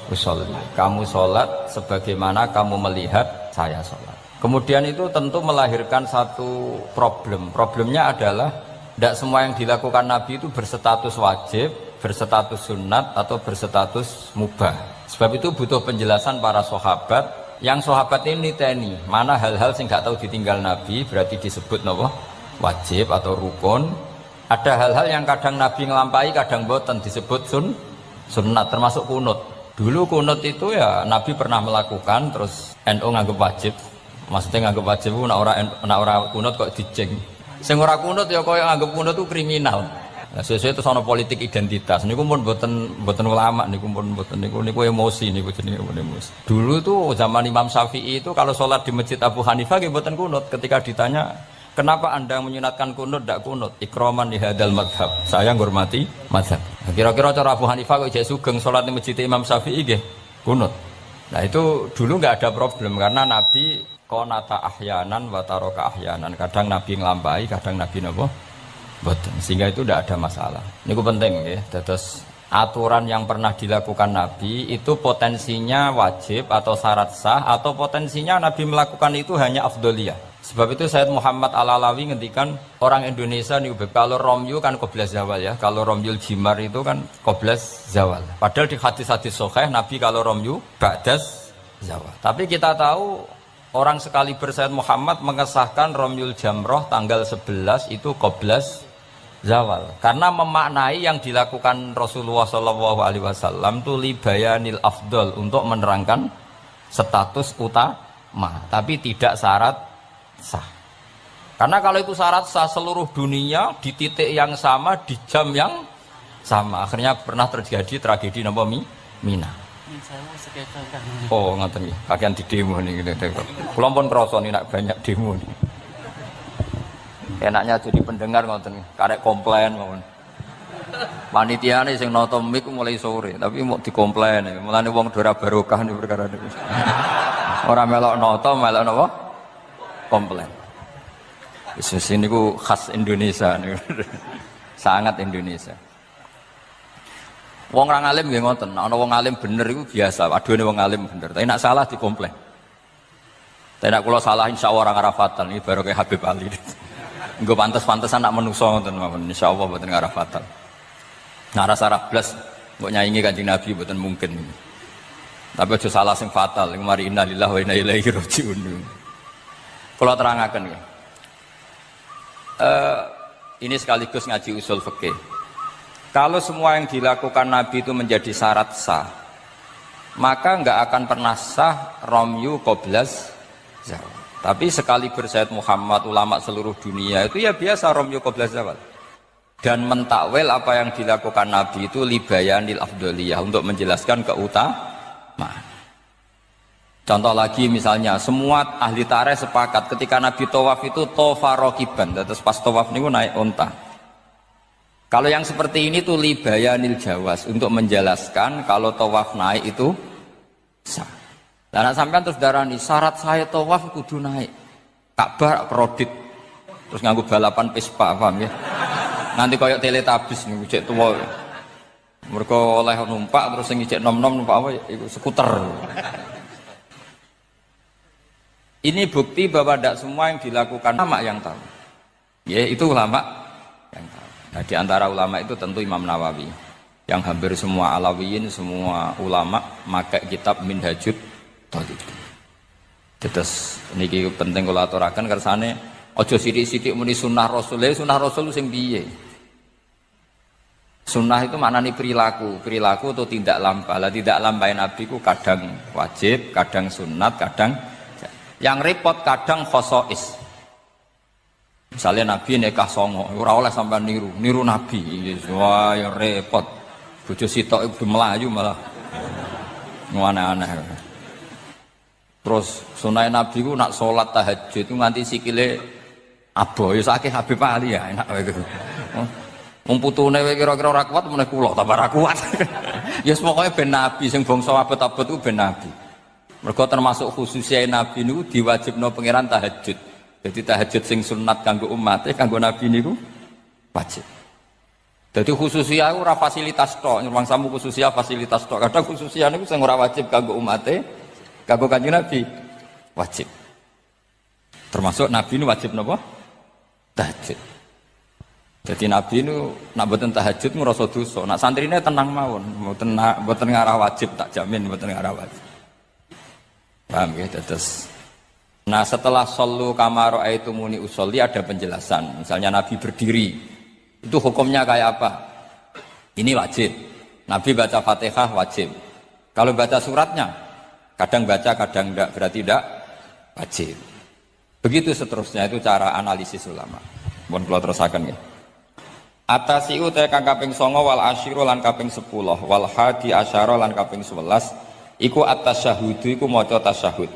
usolli. Kamu sholat sebagaimana kamu melihat saya sholat. Kemudian itu tentu melahirkan satu problem. Problemnya adalah tidak semua yang dilakukan Nabi itu berstatus wajib, berstatus sunat, atau berstatus mubah. Sebab itu butuh penjelasan para sahabat. Yang sahabat ini teni, mana hal-hal yang nggak tahu ditinggal Nabi, berarti disebut nopo wajib atau rukun. Ada hal-hal yang kadang Nabi ngelampai, kadang boten disebut sunat, termasuk kunut. Dulu kunut itu ya Nabi pernah melakukan, terus NU nganggep wajib. Maksudnya nganggep wajib itu nak ora kunut kok dijeng. Sing ora kunut ya koyo nganggep kunut itu kriminal. Nah, sesuai itu sono politik identitas. Niku pun boten ulama, niku pun boten niku emosi niku jenenge emosi. Dulu tuh zaman Imam Syafi'i itu kalau sholat di Masjid Abu Hanifah nggih boten kunut. Ketika ditanya, "Kenapa Anda menyunatkan kunut ndak kunut?" Ikraman li hadzal madhab. Saya ngurmati mazhab. Nah, kira-kira cara Abu Hanifah kok jek sugeng sholat di Masjid Imam Syafi'i nggih kunut. Nah, itu dulu nggak ada problem karena Nabi konata ahyanan wa taraka ahyanan. Kadang Nabi nglampahi, kadang Nabi napa boten. Sehingga itu tidak ada masalah. Niku penting ya. Terus aturan yang pernah dilakukan Nabi itu potensinya wajib atau syarat sah, atau potensinya Nabi melakukan itu hanya afdoliyah. Sebab itu Sayyid Muhammad Al-Alawi ngendikan orang Indonesia nih, kalau romyu kan qoblas zawal ya. Kalau romyul jimar itu kan qoblas zawal. Padahal di hadis-hadis sahih Nabi kalau romyu ba'das zawal. Tapi kita tahu orang sekali Sayyid Muhammad mengesahkan romyul jamroh tanggal 11 itu qoblas zawal. Karena memaknai yang dilakukan Rasulullah SAW itu libayanil afdol, untuk menerangkan status utama, tapi tidak syarat sah. Karena kalau itu syarat sah, seluruh dunia di titik yang sama, di jam yang sama. Akhirnya pernah terjadi tragedi napa Mina. Oh ngoten nggih, kakean di demo nih gitu. Kula pun krasa nih nak banyak demo nih. Enaknya jadi pendengar ngoten, karek komplain mawon. Panitiane sing nata mik mulai sore, tapi mau dikomplain. Mulane wong ora barokah nih perkara niku. Ora melok nata, melok napa? Komplain. Wis niku khas Indonesia niku. Sangat Indonesia. Wong orang alim nggih ngoten, ana wong alim bener iku biasa, aduhane wong alim bener. Tapi nak salah dikomplain. Tapi nak kula salah insyaallah orang arafatan iki baru kayak Habib Ali. Engko pantes-pantesan nak menungso ngoten mawon, insyaallah mboten arafatan. Nah rasa blas mbok nyaingi Kanjeng Nabi mboten mungkin. Tapi aja salah sing fatal, mari innalillahi wa inna ilaihi rajiun. Kula terangaken nggih. Ini sekaligus ngaji usul fikih. Kalau semua yang dilakukan Nabi itu menjadi syarat sah, maka nggak akan pernah sah romyu qoblas zawal. Tapi sekali Sayyid Muhammad, ulama seluruh dunia itu ya biasa romyu qoblas zawal. Dan mentakwil apa yang dilakukan Nabi itu libayanil afdoliyah, untuk menjelaskan keutamaan. Contoh lagi misalnya, semua ahli tarikh sepakat ketika Nabi tawaf itu tofa rokiban, terus pas tawaf niku naik unta. Kalau yang seperti ini tuh libayanil jawas, untuk menjelaskan kalau tawaf naik itu sah. Dan sampean terus darani syarat saya tawaf kudu naik. Ka'bah kredit. Terus nganggo balapan Vespa, paham ya? Nanti koyok teletabis niku cek tuwa. Mergo oleh numpak terus sing cek nom-nom numpak apa iku skuter. Ini bukti bahwa tidak semua yang dilakukan ulama yang tahu. Ya, itu ulama yang tahu. Nah, di antara ulama itu tentu Imam Nawawi, yang hampir semua alawiyin, semua ulama pakai kitab Minhajut Thalib. Terus niki penting kula aturaken kersane aja sithik-sithik muni sunah Rasul. Sunah Rasul sing piye? Sunnah itu maknanya perilaku atau tidak lampah. Lah tidak lampah Nabi ku kadang wajib, kadang sunat, kadang yang repot kadang khosois. Misalnya Nabi nikah songo, ora oleh sampai niru Nabi. Wah, ya repot. Bojo sitok iku melayu malah aneh-aneh. Terus sunai Nabi ku nak sholat tahajud itu nganti sikile abo, ya sakit Habib Ali ya enak gitu. Wong putune kira-kira ora kuat meneh kula tambah ora kuat. Ya pokoke ben Nabi sing bangsa abot-abot ku ben Nabi. Mergo termasuk khususnya Nabi niku diwajibno pangeran tahajud. Jadi tahajud sing sunat kanggo umat, kanggo Nabi niku wajib. Jadi khususnya ora fasilitas tok, nyuwun samu khususnya fasilitas tok. Kadang khususnya niku sing ora wajib kanggo umate, kanggo Kanjeng Nabi wajib. Termasuk Nabi ini wajib napa? Tahajud. Jadi Nabi ini nak boten tahajud ngrasa dosa. Nak santrine tenang mawon, boten ngarah wajib tak jamin boten ngarah wajib. Paham ya? Terus nah setelah sallu kama ra'aitumuni usolli ada penjelasan. Misalnya Nabi berdiri, itu hukumnya kayak apa? Ini wajib. Nabi baca Fatihah wajib. Kalau baca suratnya, kadang baca, kadang tidak, berarti tidak wajib. Begitu seterusnya, itu cara analisis ulama. Mohon kula terusaken ya. Atasiu te kang kaping 9 wal asyiru lan kaping 10 wal hadi asyara lan kaping 11 iku at-tasyahhudu iku maca tasyahud.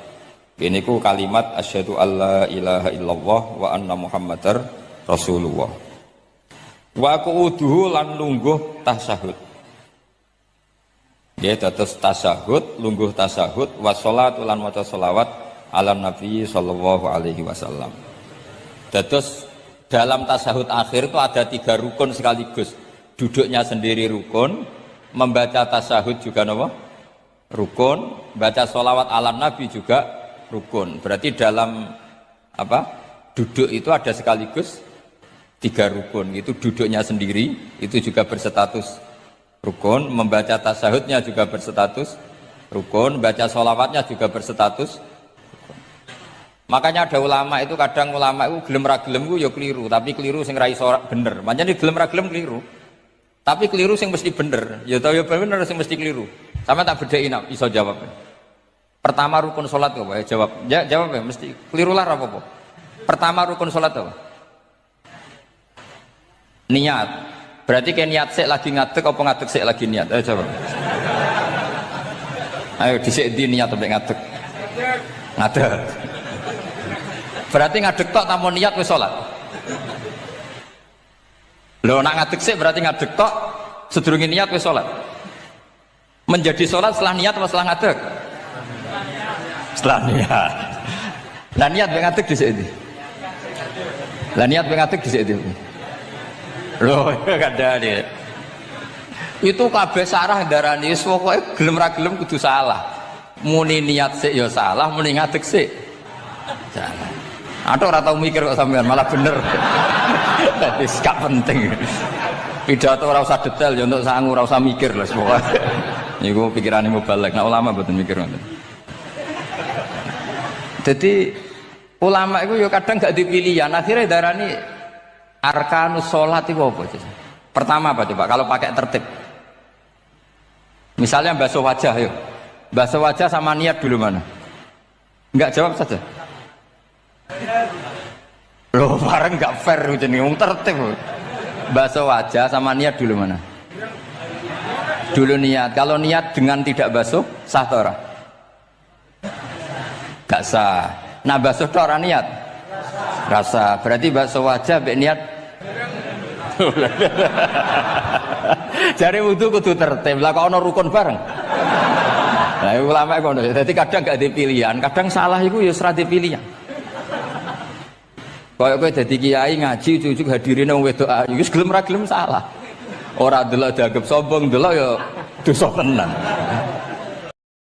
Ini ku kalimat asyhadu alla ilaha illallah wa anna muhammadar rasulullah. Wa qu'uduhu lan lungguh tasyahud. Ya dados tasyahud, lungguh tasyahud wa sholatu lan maca sholawat ala nabi sallallahu alaihi wasallam. Dados dalam tasyahud akhir itu ada 3 rukun sekaligus. Duduknya sendiri rukun, membaca tasyahud juga napa? Rukun, baca sholawat ala nabi juga rukun. Berarti dalam apa? Duduk itu ada sekaligus 3 rukun. Itu duduknya sendiri itu juga berstatus rukun, membaca tasyahudnya juga berstatus rukun, baca sholawatnya juga berstatus rukun. Makanya ada ulama itu kadang ulama itu gelem ra gelem ku ya keliru, tapi keliru sing ra iso bener. Pancen gelem ra gelem keliru. Tapi keliru sing mesti bener. Ya tau ya bener sing mesti keliru. Sama tak bedheki iso jawab. Pertama rukun sholat apa? Ya jawab. Ya jawab ya mesti kelirulah apa-apa. Pertama rukun sholat apa? Niat. Berarti kayak niat sik lagi ngadeg apa ngadeg sik lagi niat? Ayo jawab. Ayo dhisik ndi niat sampai ngadeg. Ngadeg. Berarti ngadeg tok tanpa niat wis sholat. Lho nak ngadeg sik berarti ngadeg tok sedurunge niat wis sholat. Menjadi sholat setelah niat atau setelah ngadeg? Setelah niat. Lah niat ben ngadeg dhisik ndi? Lah niat ben ngadeg dhisik ndi? Loh, kadane. Itu kabeh sarah darani wis pokoke gelem ra gelem kudu salah. Muni niat sik ya salah, muni ngadeg sik salah. Atok ora tau mikir kok sampean malah bener. Dadi gak penting. Pidato ora usah detail ya untuk sangu ora usah mikir lho pokoke. Niku pikirane mubalek. Nah ulama mboten mikir ngoten. Jadi ulama itu ya kadang gak dipilihan, akhirnya darani arkanus sholat itu apa? Pertama apa coba? Kalau pakai tertib, misalnya basuh wajah, yuk basuh wajah sama niat dulu mana? Enggak jawab saja. Loh bareng enggak fair jadi ngomong tertib. Basuh wajah sama niat dulu mana? Dulu niat. Kalau niat dengan tidak basuh sah atau ora? Gak sah. Nah basuh tok ora niat? Rasa. Berarti basuh wajah mbek niat. Jare wudu kudu tertib. Lah kok ana rukun bareng. Nah ulama ngono. Dadi kadang gak dipilihan, kadang salah iku ya ora dipilihan. Kaya kowe dadi kiai ngaji ujug-ujug hadirine wong wedok ayu wis gelem ra gelem salah. Ora delok dianggap sombong, delok ya dosa tenan.